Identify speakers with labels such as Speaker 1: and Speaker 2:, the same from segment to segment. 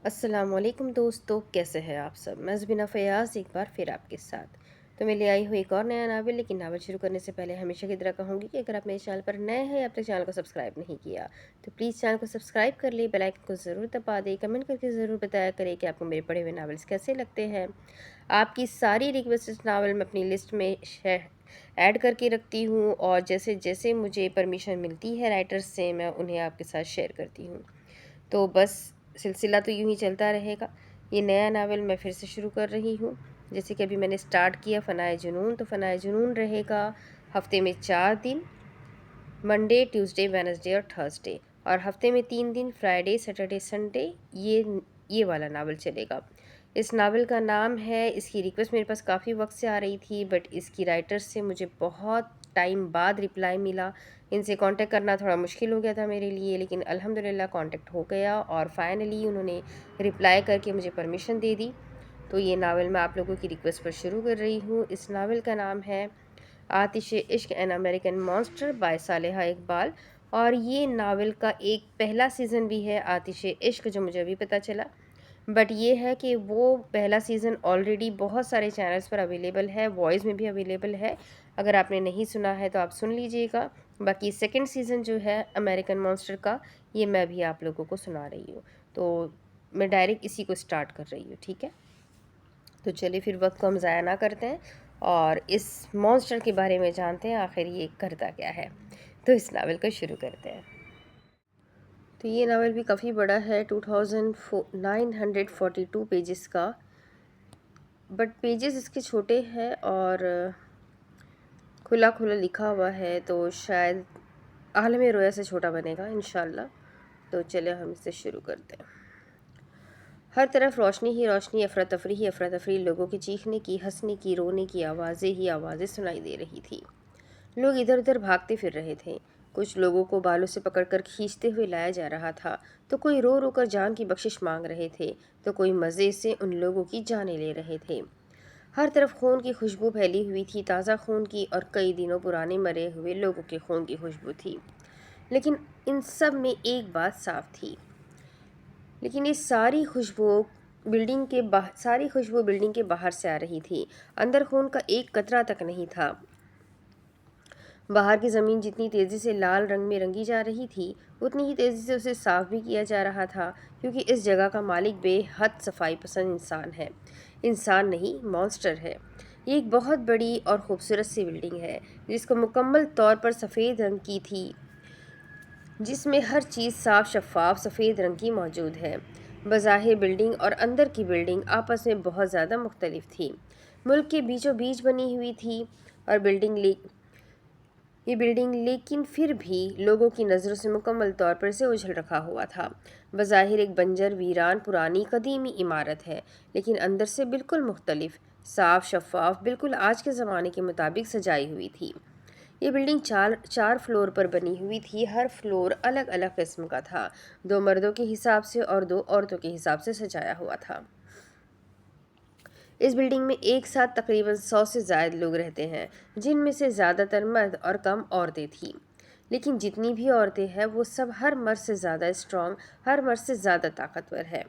Speaker 1: अस्सलाम वालेकुम दोस्तों, कैसे हैं आप सब। मैं ज़बीना फ़याज़ एक बार फिर आपके साथ। तो मैं ले आई हूँ एक और नया नावल। लेकिन नावल शुरू करने से पहले हमेशा की तरह कहूँगी कि अगर आप मेरे चैनल पर नए हैं, अब तक चैनल को सब्सक्राइब नहीं किया तो प्लीज़ चैनल को सब्सक्राइब कर ले, बेल आइकन को ज़रूर दबा दें, कमेंट करके ज़रूर बताया करें कि आपको मेरे पढ़े हुए नावल्स कैसे लगते हैं। आपकी सारी रिक्वेस्टेड नावल मैं अपनी लिस्ट में ऐड करके रखती हूँ, और जैसे जैसे मुझे परमिशन मिलती है राइटर्स से, मैं उन्हें आपके साथ शेयर करती हूँ। तो बस सिलसिला तो यूँ ही चलता रहेगा। ये नया नावल मैं फिर से शुरू कर रही हूँ। जैसे कि अभी मैंने स्टार्ट किया फ़नाए जुनून, तो फ़नाए जुनून रहेगा हफ़्ते में 4 दिन, मंडे, ट्यूसडे, वेडनेसडे और थर्सडे, और हफ़्ते में 3 दिन, फ्राइडे, सैटरडे, संडे। ये वाला नावल चलेगा। इस नावल का नाम है, इसकी रिक्वेस्ट मेरे पास काफ़ी वक्त से आ रही थी, बट इसकी राइटर्स से मुझे बहुत टाइम बाद रिप्लाई मिला। इनसे कांटेक्ट करना थोड़ा मुश्किल हो गया था मेरे लिए, लेकिन अल्हम्दुलिल्लाह कांटेक्ट हो गया और फाइनली उन्होंने रिप्लाई करके मुझे परमिशन दे दी। तो ये नावल मैं आप लोगों की रिक्वेस्ट पर शुरू कर रही हूँ। इस नावल का नाम है आतिश इश्क an American monster bye Saleha Iqbal. और ये नावल का एक पहला सीज़न भी है, आतिश इश्क, जो मुझे अभी पता चला। बट ये है कि वो पहला सीज़न ऑलरेडी बहुत सारे चैनल्स पर अवेलेबल है, वॉइस में भी अवेलेबल है। अगर आपने नहीं सुना है तो आप सुन लीजिएगा। बाकी सेकंड सीज़न जो है अमेरिकन मॉन्स्टर का, ये मैं भी आप लोगों को सुना रही हूँ। तो मैं डायरेक्ट इसी को स्टार्ट कर रही हूँ, ठीक है। तो चलिए फिर वक्त को हम ज़ाया ना करते हैं और इस मॉन्स्टर के बारे में जानते हैं आखिर ये करता क्या है। तो इस नावल को शुरू करते हैं। तो ये नावल भी काफ़ी बड़ा है, 2942 पेजेस का, बट पेजेस इसके छोटे हैं और खुला खुला लिखा हुआ है, तो शायद आलम रोया से छोटा बनेगा इंशाल्लाह। तो चलिए हम इसे शुरू करते हैं। हर तरफ रोशनी ही रोशनी, अफरा तफरी, लोगों के चीखने की, हंसने की, रोने की आवाज़ें ही आवाज़ें सुनाई दे रही थी। लोग इधर उधर भागते फिर रहे थे। कुछ लोगों को बालों से पकड़कर खींचते हुए लाया जा रहा था, तो कोई रो रो कर जान की बख्शिश मांग रहे थे, तो कोई मज़े से उन लोगों की जानें ले रहे थे। हर तरफ खून की खुशबू फैली हुई थी, ताज़ा खून की और कई दिनों पुराने मरे हुए लोगों के खून की खुशबू थी। लेकिन इन सब में एक बात साफ थी। लेकिन ये सारी खुशबू बिल्डिंग के बाहर से आ रही थी। अंदर खून का एक कतरा तक नहीं था। बाहर की ज़मीन जितनी तेज़ी से लाल रंग में रंगी जा रही थी, उतनी ही तेज़ी से उसे साफ भी किया जा रहा था, क्योंकि इस जगह का मालिक बेहद सफाई पसंद इंसान है। इंसान नहीं, मॉन्स्टर है। ये एक बहुत बड़ी और ख़ूबसूरत सी बिल्डिंग है, जिसको मुकम्मल तौर पर सफ़ेद रंग की थी, जिसमें हर चीज़ साफ शफाफ सफ़ेद रंग की मौजूद है। बज़ाहिर बिल्डिंग और अंदर की बिल्डिंग आपस में बहुत ज़्यादा मुख्तलिफ थी। मुल्क के बीचों बीच बनी हुई थी और ये बिल्डिंग लेकिन फिर भी लोगों की नज़रों से मुकम्मल तौर पर से उछल रखा हुआ था। बज़ाहिर एक बंजर वीरान पुरानी कदीमी इमारत है, लेकिन अंदर से बिल्कुल मुख्तलिफ, साफ शफाफ, बिल्कुल आज के ज़माने के मुताबिक सजाई हुई थी। ये बिल्डिंग चार चार फ्लोर पर बनी हुई थी। हर फ्लोर अलग अलग किस्म का था, 2 मर्दों के हिसाब से और 2 औरतों के हिसाब से सजाया हुआ था। इस बिल्डिंग में एक साथ तकरीबन 100 से ज़ायद लोग रहते हैं, जिनमें से ज़्यादातर मर्द और कम औरतें थीं। लेकिन जितनी भी औरतें हैं वो सब हर मर्द से ज़्यादा स्ट्रॉन्ग, हर मर्द से ज़्यादा ताकतवर है।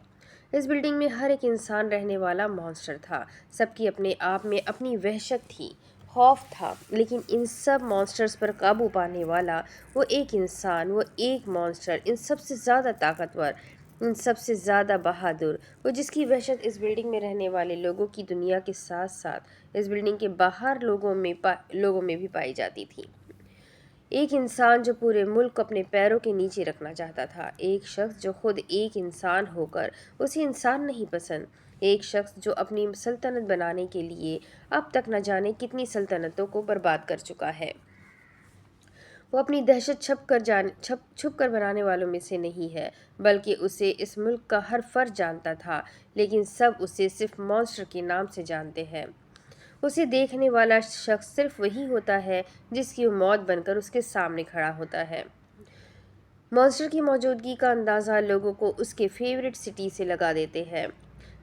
Speaker 1: इस बिल्डिंग में हर एक इंसान रहने वाला मॉन्स्टर था। सबकी अपने आप में अपनी वहशत थी, खौफ था, लेकिन इन सब मॉन्स्टर्स पर काबू पाने वाला वो एक इंसान, वो एक मॉन्स्टर, इन सबसे ज़्यादा ताकतवर, इन सबसे ज़्यादा बहादुर, वो जिसकी वहशत इस बिल्डिंग में रहने वाले लोगों की दुनिया के साथ साथ इस बिल्डिंग के बाहर लोगों में भी पाई जाती थी। एक इंसान जो पूरे मुल्क को अपने पैरों के नीचे रखना चाहता था। एक शख्स जो खुद एक इंसान होकर उसे इंसान नहीं पसंद। एक शख्स जो अपनी सल्तनत बनाने के लिए अब तक न जाने कितनी सल्तनतों को बर्बाद कर चुका है। वो अपनी दहशत छुप कर बनाने वालों में से नहीं है, बल्कि उसे इस मुल्क का हर फर्द जानता था, लेकिन सब उसे सिर्फ मॉन्स्टर के नाम से जानते हैं। उसे देखने वाला शख्स सिर्फ वही होता है जिसकी वो मौत बनकर उसके सामने खड़ा होता है। मॉन्स्टर की मौजूदगी का अंदाज़ा लोगों को उसके फेवरेट सिटी से लगा देते हैं।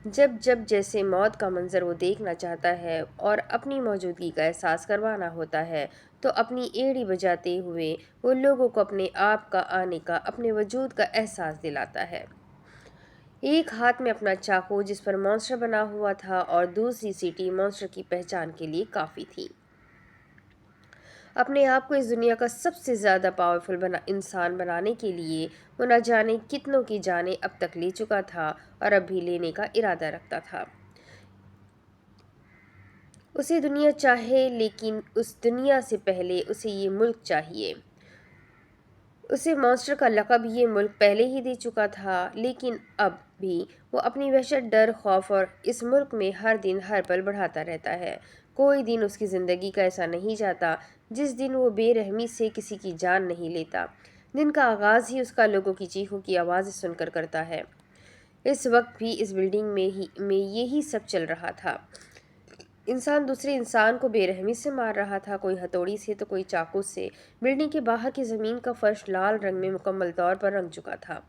Speaker 1: जब जब जैसे मौत का मंजर वो देखना चाहता है और अपनी मौजूदगी का एहसास करवाना होता है, तो अपनी एड़ी बजाते हुए वो लोगों को अपने आप का आने का, अपने वजूद का एहसास दिलाता है। ایک ہاتھ میں اپنا چاقو جس پر مانسٹر بنا ہوا تھا اور دوسری سیٹی مانسٹر کی پہچان کے لیے کافی تھی۔ اپنے آپ کو اس دنیا کا سب سے زیادہ پاورفل انسان بنانے کے لیے وہ نہ جانے کتنوں کی جانیں اب تک لے چکا تھا اور اب بھی لینے کا ارادہ رکھتا تھا۔ اسے دنیا چاہے لیکن اس دنیا سے پہلے اسے یہ ملک چاہیے۔ اسے مانسٹر کا لقب یہ ملک پہلے ہی دے چکا تھا، لیکن اب بھی وہ اپنی وحشت، ڈر، خوف اور اس ملک میں ہر دن ہر پل بڑھاتا رہتا ہے۔ کوئی دن اس کی زندگی کا ایسا نہیں جاتا جس دن وہ بے رحمی سے کسی کی جان نہیں لیتا۔ دن کا آغاز ہی اس کا لوگوں کی چیخوں کی آوازیں سن کر کرتا ہے۔ اس وقت بھی اس بلڈنگ میں یہی سب چل رہا تھا۔ انسان دوسرے انسان کو بے رحمی سے مار رہا تھا، کوئی ہتھوڑی سے تو کوئی چاقو سے۔ بلڈنگ کے باہر کی زمین کا فرش لال رنگ میں مکمل طور پر رنگ چکا تھا۔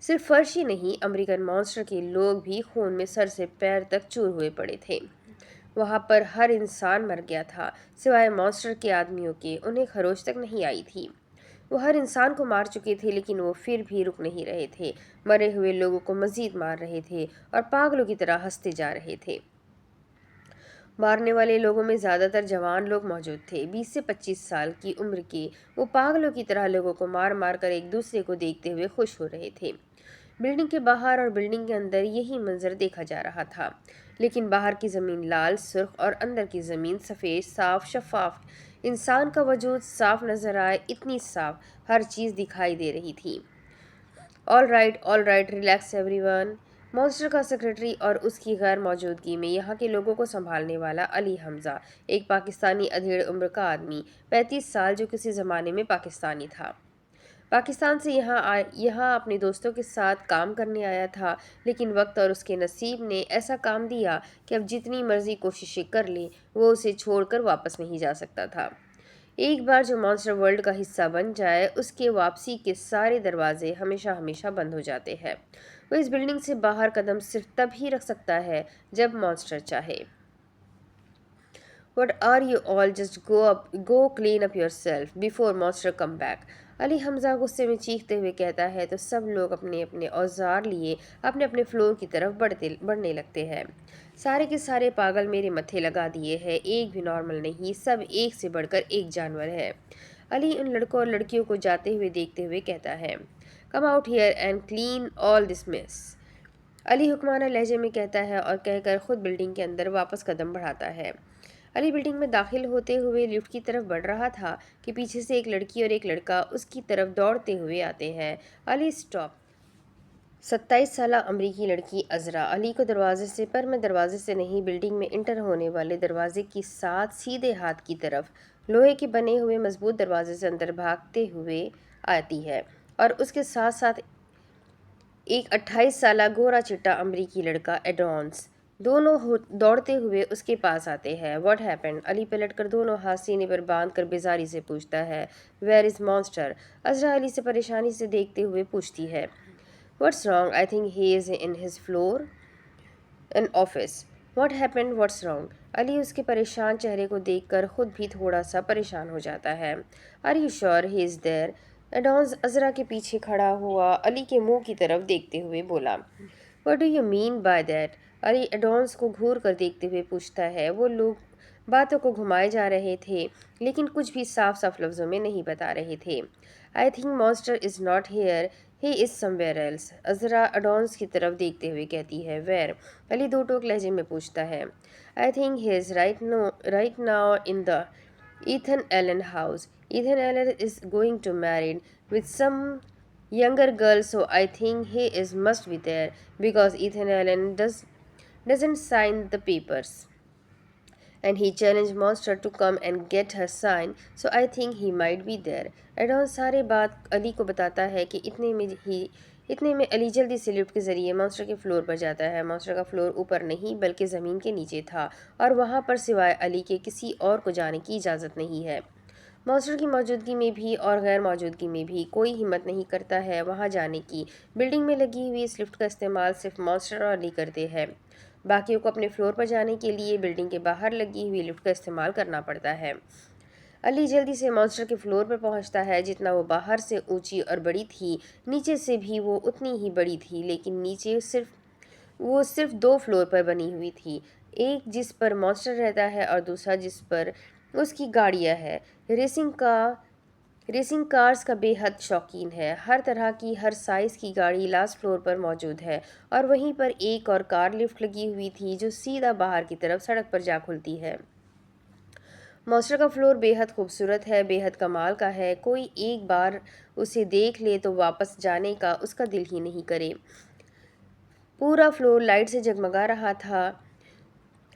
Speaker 1: صرف فرش ہی نہیں، امریکن مانسٹر کے لوگ بھی خون میں سر سے پیر تک چور ہوئے پڑے تھے۔ وہاں پر ہر انسان مر گیا تھا سوائے مانسٹر کے آدمیوں کے، انہیں خروش تک نہیں آئی تھی۔ وہ ہر انسان کو مار چکے تھے لیکن وہ پھر بھی رک نہیں رہے تھے، مرے ہوئے لوگوں کو مزید مار رہے تھے اور پاگلوں کی طرح ہنستے جا رہے تھے۔ مارنے والے لوگوں میں زیادہ تر جوان لوگ موجود تھے، 20 سے 25 سال کی عمر کے۔ وہ پاگلوں کی طرح لوگوں کو مار مار کر ایک دوسرے کو دیکھتے ہوئے خوش ہو رہے تھے۔ بلڈنگ کے باہر اور بلڈنگ کے اندر یہی منظر دیکھا جا رہا تھا، لیکن باہر کی زمین لال سرخ اور اندر کی زمین سفید، صاف شفاف۔ انسان کا وجود صاف نظر آئے اتنی صاف، ہر چیز دکھائی دے رہی تھی۔ All right, relax every one. Monster کا سیکرٹری اور اس کی غیر موجودگی میں یہاں کے لوگوں کو سنبھالنے والا علی حمزہ، ایک پاکستانی ادھیڑ عمر کا آدمی، 35 سال، جو کسی زمانے میں پاکستانی تھا۔ پاکستان سے یہاں اپنے دوستوں کے ساتھ کام کرنے آیا تھا، لیکن وقت اور اس کے نصیب نے ایسا کام دیا کہ اب جتنی مرضی کوششیں کر لے وہ اسے چھوڑ کر واپس نہیں جا سکتا تھا۔ ایک بار جو مانسٹر ورلڈ کا حصہ بن جائے، اس کے واپسی کے سارے دروازے ہمیشہ ہمیشہ بند ہو جاتے ہیں۔ وہ اس بلڈنگ سے باہر قدم صرف تب ہی رکھ سکتا ہے جب مانسٹر چاہے۔ What are you all? Just go clean up yourself before monster come back. علی حمزہ غصے میں چیختے ہوئے کہتا ہے تو سب لوگ اپنے اپنے اوزار لیے اپنے اپنے فلور کی طرف بڑھنے لگتے ہیں۔ سارے کے سارے پاگل میرے متھے لگا دیے ہیں، ایک بھی نارمل نہیں، سب ایک سے بڑھ کر ایک جانور ہے۔ علی ان لڑکوں اور لڑکیوں کو جاتے ہوئے دیکھتے ہوئے کہتا ہے، Come out here and clean all this mess. علی حکمانہ لہجے میں کہتا ہے اور کہہ کر خود بلڈنگ کے اندر واپس قدم بڑھاتا ہے۔ علی بلڈنگ میں داخل ہوتے ہوئے لفٹ کی طرف بڑھ رہا تھا کہ پیچھے سے ایک لڑکی اور ایک لڑکا اس کی طرف دوڑتے ہوئے آتے ہیں۔ علی اسٹاپ۔ 27 سالہ امریکی لڑکی عذرا علی کو دروازے سے نہیں، بلڈنگ میں انٹر ہونے والے دروازے کی ساتھ سیدھے ہاتھ کی طرف لوہے کے بنے ہوئے مضبوط دروازے سے اندر بھاگتے ہوئے آتی ہے، اور اس کے ساتھ ساتھ ایک 28 سالہ گورا چٹا امریکی لڑکا ایڈونس، دونوں دوڑتے ہوئے اس کے پاس آتے ہیں۔ What happened? علی پلٹ کر دونوں ہاتھ سینے پر باندھ کر بیزاری سے پوچھتا ہے۔ Where is monster? عذرا علی سے پریشانی سے دیکھتے ہوئے پوچھتی ہے۔ What's wrong? I think he is in his office. What happened? What's wrong? علی اس کے پریشان چہرے کو دیکھ کر خود بھی تھوڑا سا پریشان ہو جاتا ہے۔ Are you sure he is there? ایڈونس عذرا کے پیچھے کھڑا ہوا علی کے منہ کی طرف دیکھتے ہوئے بولا۔ What do you mean by that? علی ایڈونس کو گھور کر دیکھتے ہوئے پوچھتا ہے۔ وہ لوگ باتوں کو گھمائے جا رہے تھے لیکن کچھ بھی صاف صاف لفظوں میں نہیں بتا رہے تھے۔ I think monster is not here. He is somewhere else. عذرا ایڈونس کی طرف دیکھتے ہوئے کہتی ہے۔ Where? علی دو ٹوک لہجے میں پوچھتا ہے۔ I think he is right now in the Ethan Allen house. Ethan Allen is going to marry with some younger girl, so I think he must be there because Ethan Allen doesn't sign the papers. And he challenged Monster to come and get her signed, so I think he might be there. ایڈونس سارے بات علی کو بتاتا ہے کہ اتنے میں علی جلدی سے لفٹ کے ذریعے مانسٹر کے فلور پر جاتا ہے۔ مانسٹر کا فلور اوپر نہیں بلکہ زمین کے نیچے تھا اور وہاں پر سوائے علی کے کسی اور کو جانے کی اجازت نہیں ہے۔ مانسٹر کی موجودگی میں بھی اور غیر موجودگی میں بھی کوئی ہمت نہیں کرتا ہے وہاں جانے کی۔ بلڈنگ میں لگی ہوئی اس لفٹ کا استعمال صرف مانسٹر اور علی کرتے ہیں، باقیوں کو اپنے فلور پر جانے کے لیے بلڈنگ کے باہر لگی ہوئی لفٹ کا استعمال کرنا پڑتا ہے۔ अली जल्दी से मॉन्स्टर के फ्लोर पर पहुंचता है। जितना वो बाहर से ऊंची और बड़ी थी, नीचे से भी वो उतनी ही बड़ी थी, लेकिन नीचे सिर्फ 2 फ्लोर पर बनी हुई थी, एक जिस पर मॉन्स्टर रहता है और दूसरा जिस पर उसकी गाड़ियाँ हैं। रेसिंग कार्स का बेहद शौकीन है। हर तरह की, हर साइज़ की गाड़ी लास्ट फ्लोर पर मौजूद है, और वहीं पर एक और कार लिफ्ट लगी हुई थी जो सीधा बाहर की तरफ सड़क पर जा खुलती है। मॉन्स्टर का फ्लोर बेहद खूबसूरत है, बेहद कमाल का है। कोई एक बार उसे देख ले तो वापस जाने का उसका दिल ही नहीं करे। पूरा फ्लोर लाइट से जगमगा रहा था,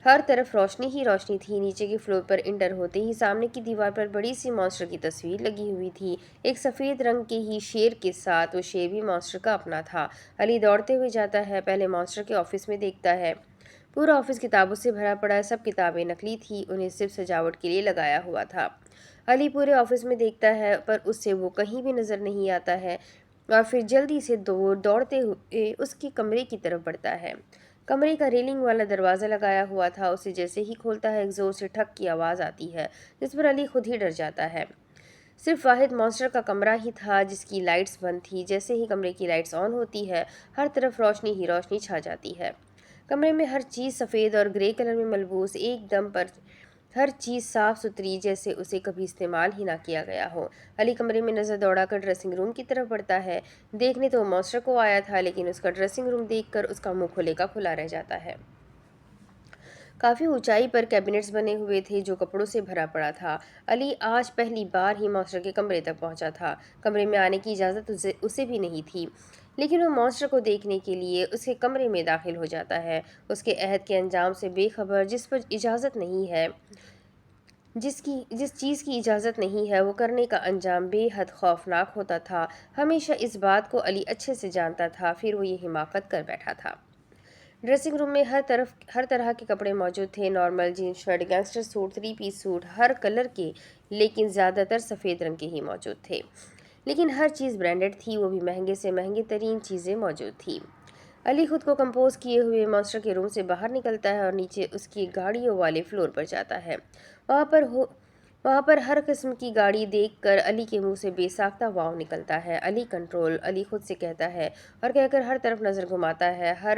Speaker 1: हर तरफ रोशनी ही रोशनी थी। नीचे के फ्लोर पर इंटर होते ही सामने की दीवार पर बड़ी सी मॉन्स्टर की तस्वीर लगी हुई थी, एक सफ़ेद रंग के ही शेर के साथ। वो शेर भी मॉन्स्टर का अपना था। अली दौड़ते हुए जाता है, पहले मॉन्स्टर के ऑफिस में देखता है। पूरा ऑफिस किताबों से भरा पड़ा है, सब किताबें नकली थी, उन्हें सिर्फ सजावट के लिए लगाया हुआ था। अली पूरे ऑफिस में देखता है, पर उससे वो कहीं भी नज़र नहीं आता है, और फिर जल्दी से दौड़ते हुए उसके कमरे की तरफ बढ़ता है। कमरे का रेलिंग वाला दरवाज़ा लगाया हुआ था, उसे जैसे ही खोलता है एक ज़ोर से ठक की आवाज़ आती है, जिस पर अली खुद ही डर जाता है। सिर्फ वाहिद मॉन्स्टर का कमरा ही था जिसकी लाइट्स बंद थी। जैसे ही कमरे की लाइट्स ऑन होती है, हर तरफ रोशनी ही रोशनी छा जाती है। कमरे में हर चीज़ सफ़ेद और ग्रे कलर में मलबूस, एकदम पर हर चीज़ साफ़ सुथरी, जैसे उसे कभी इस्तेमाल ही ना किया गया हो। अली कमरे में नज़र दौड़ाकर ड्रेसिंग रूम की तरफ बढ़ता है। देखने तो मॉन्स्टर को आया था, लेकिन उसका ड्रेसिंग रूम देखकर उसका मुंह खुले का खुला रह जाता है। काफ़ी ऊंचाई पर कैबिनेट्स बने हुए थे जो कपड़ों से भरा पड़ा था। अली आज पहली बार ही मॉन्स्टर के कमरे तक पहुंचा था। कमरे में आने की इजाज़त उसे भी नहीं थी, लेकिन वो मॉन्स्टर को देखने के लिए उसके कमरे में दाखिल हो जाता है, उसके अहद के अंजाम से बेखबर, जिस चीज़ की इजाज़त नहीं है वो करने का अंजाम बेहद खौफनाक होता था। हमेशा इस बात को अली अच्छे से जानता था, फिर वो ये हिमाकत कर बैठा था। ड्रेसिंग रूम में हर तरह के कपड़े मौजूद थे, normal jeans, shirt, gangster suit, 3 piece suit, हर कलर के, लेकिन ज़्यादातर सफ़ेद रंग के ही मौजूद थे। लेकिन हर चीज़ ब्रांडेड थी, वो भी महंगे से महंगे तरीन चीज़ें मौजूद थी। अली खुद को कंपोज किए हुए मॉन्स्टर के रूम से बाहर निकलता है और नीचे उसकी गाड़ियों वाले फ्लोर पर जाता है। वहाँ पर हो वहाँ पर हर किस्म की गाड़ी देखकर अली के मुंह से बेसाख्ता वाव निकलता है। अली कंट्रोल, अली खुद से कहता है, और कहकर हर तरफ नज़र घुमाता है,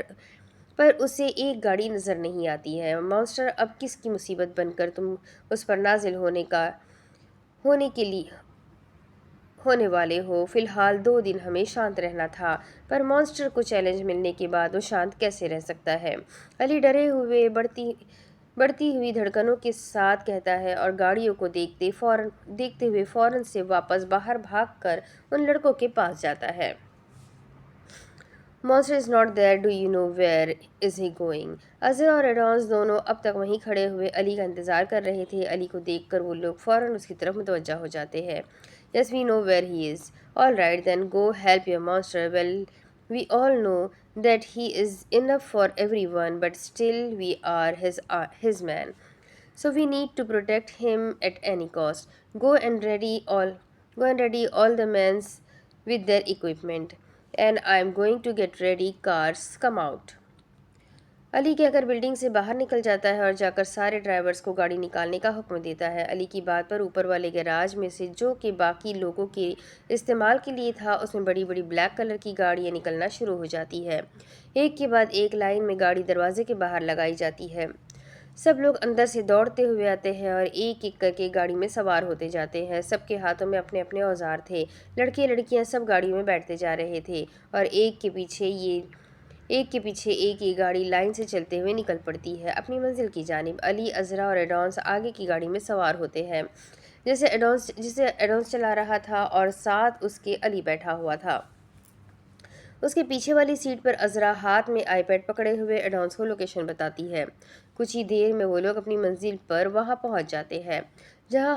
Speaker 1: पर उसे एक गाड़ी नज़र नहीं आती है। मॉन्स्टर, अब किसकी मुसीबत बनकर तुम उस पर नाजिल होने के लिए होने वाले हो? फिलहाल 2 दिन हमें शांत रहना था, पर मॉन्स्टर को चैलेंज मिलने के बाद वो शांत कैसे रह सकता है? अली डरे हुए बढ़ती हुई धड़कनों के साथ कहता है, और गाड़ियों को देखते हुए फौरन से वापस बाहर भागकर उन लड़कों के पास जाता है। Monster is not there, do you know where is he going? Azra और एडॉन्स दोनों अब तक वहीं खड़े हुए अली का इंतज़ार कर रहे थे। अली को देखकर वो लोग फ़ौरन उसकी तरफ मुतवज्जा हो जाते हैं। Yes, we know where he is. All right then, go help your monster. Well, we all know that he is enough for everyone, but still we are his man. So we need to protect him at any cost. Go and ready all the men with their equipment. And I am going to get ready. Cars, come out. Ali कहकर building से बाहर निकल जाता है और जाकर सारे drivers को गाड़ी निकालने का हुक्म देता है। अली की बात पर ऊपर वाले गैराज में से, जो कि बाकी लोगों के इस्तेमाल के लिए था, उसमें बड़ी बड़ी ब्लैक कलर की गाड़ियाँ निकलना शुरू हो जाती है। एक के बाद एक लाइन में गाड़ी दरवाजे के बाहर लगाई जाती है। सब लोग अंदर से दौड़ते हुए आते हैं और एक एक करके गाड़ी में सवार होते जाते हैं। सबके हाथों में अपने अपने औजार थे। लड़के लड़कियां सब गाड़ियों में बैठते जा रहे थे, और एक के पीछे एक ये गाड़ी लाइन से चलते हुए निकल पड़ती है अपनी मंजिल की जानिब। अली, अज़रा और एडॉन्स आगे की गाड़ी में सवार होते हैं, जिसे एडॉन्स चला रहा था, और साथ उसके अली बैठा हुआ था। उसके पीछे वाली सीट पर अज़रा हाथ में आईपैड पकड़े हुए एडॉन्स को लोकेशन बताती है। कुछ ही देर में वो लोग अपनी मंजिल पर वहाँ पहुँच जाते हैं जहाँ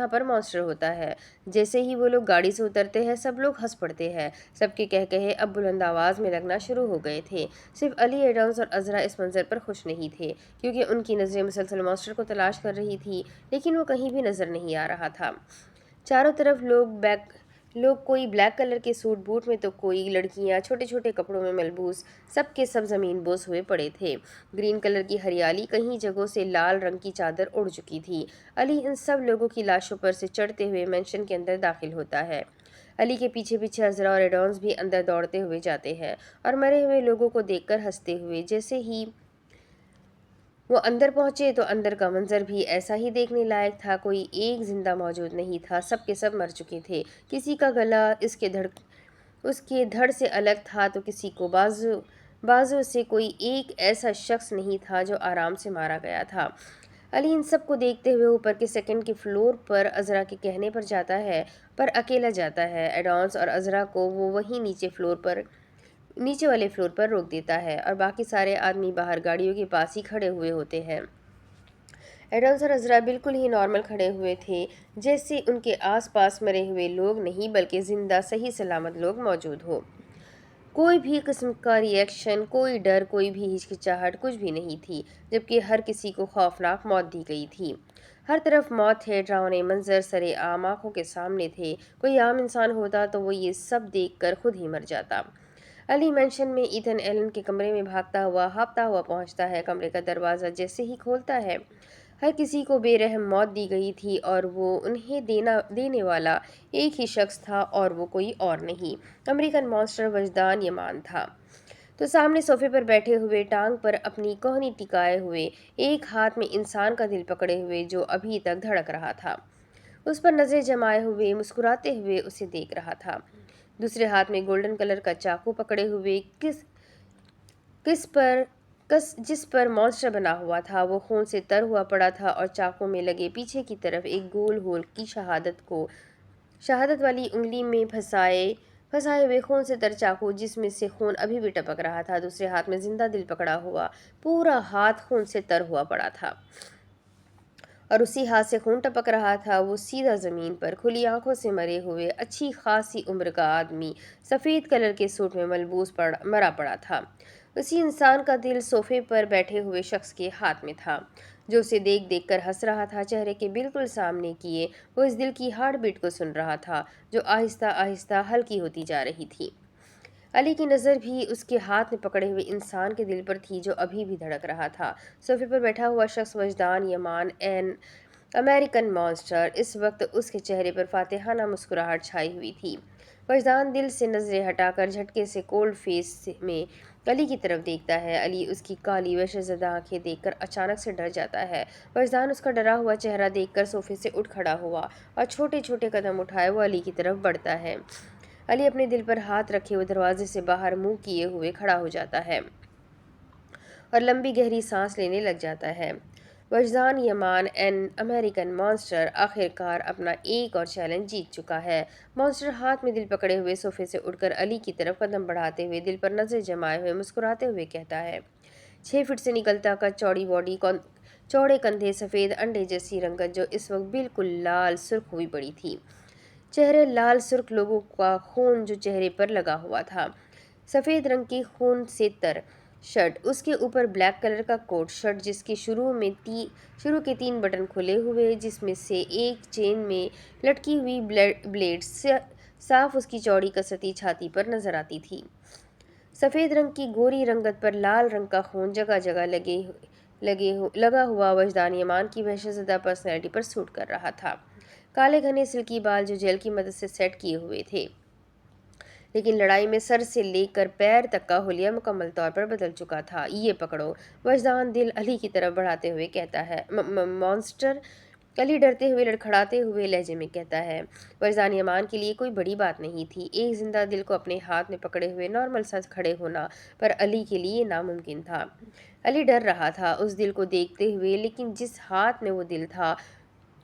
Speaker 1: पर मॉन्स्टर होता है। जैसे ही वो लोग गाड़ी से उतरते हैं, सब लोग हंस पड़ते हैं। सबके कहे अब बुलंद आवाज़ में लगना शुरू हो गए थे। सिर्फ अली, एडॉन्स और अज़रा इस मंजर पर खुश नहीं थे, क्योंकि उनकी नज़रें मुसलसल मॉन्स्टर को तलाश कर रही थी, लेकिन वो कहीं भी नज़र नहीं आ रहा था। चारों तरफ लोग कोई ब्लैक कलर के सूट बूट में तो कोई लड़कियां छोटे छोटे कपड़ों में मलबूस, सब के सब ज़मीन बोस हुए पड़े थे। ग्रीन कलर की हरियाली कहीं जगहों से लाल रंग की चादर उड़ चुकी थी। अली इन सब लोगों की लाशों पर से चढ़ते हुए मेंशन के अंदर दाखिल होता है। अली के पीछे पीछे अजरा और एडॉन्स भी अंदर दौड़ते हुए जाते हैं और मरे हुए लोगों को देखकर हंसते हुए। जैसे ही वो अंदर पहुंचे तो अंदर का मंजर भी ऐसा ही देखने लायक था। कोई एक जिंदा मौजूद नहीं था, सब के सब मर चुके थे। किसी का गला उसके धड़ से अलग था तो किसी को बाजू बाजू से। कोई एक ऐसा शख्स नहीं था जो आराम से मारा गया था। अली इन सब को देखते हुए ऊपर के सेकंड के फ्लोर पर अजरा के कहने पर जाता है, पर अकेला जाता है। एडॉन्स और अजरा को वो वहीं नीचे वाले फ्लोर पर रोक देता है और बाकी सारे आदमी बाहर गाड़ियों के पास ही खड़े हुए होते हैं। एडम्स और अजरा बिल्कुल ही नॉर्मल खड़े हुए थे, जैसे उनके आसपास मरे हुए लोग नहीं बल्कि जिंदा सही सलामत लोग मौजूद हो। कोई भी किस्म का रिएक्शन, कोई डर, कोई भी हिचकिचाहट कुछ भी नहीं थी, जबकि हर किसी को खौफनाक मौत दी गई थी। हर तरफ मौत है, डरावने मंजर सरे आम आंखों के सामने थे। कोई आम इंसान होता तो वो ये सब देखकर खुद ही मर जाता। अली मेंशन में ईथन एलन के कमरे में भागता हुआ हाँफता हुआ पहुंचता है। कमरे का दरवाज़ा जैसे ही खोलता है, हर किसी को बेरहम मौत दी गई थी और वो उन्हें देने वाला एक ही शख्स था और वो कोई और नहीं, अमेरिकन मॉन्स्टर वजदान यमान था। तो सामने सोफे पर बैठे हुए, टांग पर अपनी कोहनी टिकाए हुए, एक हाथ में इंसान का दिल पकड़े हुए जो अभी तक धड़क रहा था, उस पर नजरें जमाए हुए मुस्कुराते हुए उसे देख रहा था। दूसरे हाथ में गोल्डन कलर का चाकू पकड़े हुए किस किस पर कस जिस पर मॉन्स्टर बना हुआ था, वो खून से तर हुआ पड़ा था और चाकू में लगे पीछे की तरफ एक गोल होल की शहादत वाली उंगली में फंसाए हुए खून से तर चाकू, जिसमें से खून अभी भी टपक रहा था। दूसरे हाथ में जिंदा दिल पकड़ा हुआ, पूरा हाथ खून से तर हुआ पड़ा था और उसी हाथ से खून टपक रहा था। वो सीधा जमीन पर खुली आंखों से मरे हुए अच्छी खासी उम्र का आदमी सफ़ेद कलर के सूट में मरा पड़ा था। उसी इंसान का दिल सोफे पर बैठे हुए शख्स के हाथ में था, जो उसे देख देख कर हंस रहा था। चेहरे के बिल्कुल सामने किए वो इस दिल की हार्ट बीट को सुन रहा था, जो आहिस्ता आहिस्ता हल्की होती जा रही थी। अली की नज़र भी उसके हाथ में पकड़े हुए इंसान के दिल पर थी, जो अभी भी धड़क रहा था। सोफे पर बैठा हुआ शख्स वजदान यमान एन अमेरिकन मॉन्स्टर। इस वक्त उसके चेहरे पर फातिहाना मुस्कुराहट छाई हुई थी। वजदान दिल से नजरें हटाकर झटके से कोल्ड फेस में अली की तरफ देखता है। अली उसकी काली वहशतज़दा आंखें देखकर अचानक से डर जाता है। वजदान उसका डरा हुआ चेहरा देखकर सोफे से उठ खड़ा हुआ और छोटे छोटे कदम उठाए वो अली की तरफ बढ़ता है। अली अपने दिल पर हाथ रखे हुए दरवाजे से बाहर मुंह किए हुए खड़ा हो जाता है और लंबी गहरी सांस लेने लग जाता है। वजदान यमान एन अमेरिकन मॉन्स्टर आखिरकार अपना एक और चैलेंज जीत चुका है। मॉन्स्टर हाथ में दिल पकड़े हुए सोफे से उठकर अली की तरफ कदम बढ़ाते हुए, दिल पर नजर जमाए हुए मुस्कुराते हुए कहता है, 6 फीट से निकलता का चौड़ी बॉडी, चौड़े कंधे, सफ़ेद अंडे जैसी रंगत जो इस वक्त बिल्कुल लाल सुर्ख हुई पड़ी थी। चेहरे लाल सुर्ख, लोगों का खून जो चेहरे पर लगा हुआ था। सफ़ेद रंग की खून से तर शर्ट, उसके ऊपर ब्लैक कलर का कोट शर्ट जिसके शुरू के 3 बटन खुले हुए, जिसमें से एक चेन में लटकी हुई ब्लेड साफ उसकी चौड़ी कसरती छाती पर नजर आती थी। सफ़ेद रंग की गोरी रंगत पर लाल रंग का खून जगह जगह लगा हुआ वजदान यमान की वहशतज़दा पर्सनैलिटी पर सूट कर रहा था। काले घने सिल्की बाल जो जेल की मदद से सेट किए हुए थे, लेकिन लड़ाई में सर से लेकर पैर तक का हुलिया मुकम्मल तौर पर बदल चुका था। ये पकड़ो, वजदान दिल अली की तरफ बढ़ाते हुए कहता है। मॉन्स्टर, अली डरते हुए लड़खड़ाते हुए लहजे में कहता है। वजदान यमान के लिए कोई बड़ी बात नहीं थी एक जिंदा दिल को अपने हाथ में पकड़े हुए नॉर्मल सा खड़े होना, पर अली के लिए नामुमकिन था। अली डर रहा था उस दिल को देखते हुए, लेकिन जिस हाथ में वो दिल था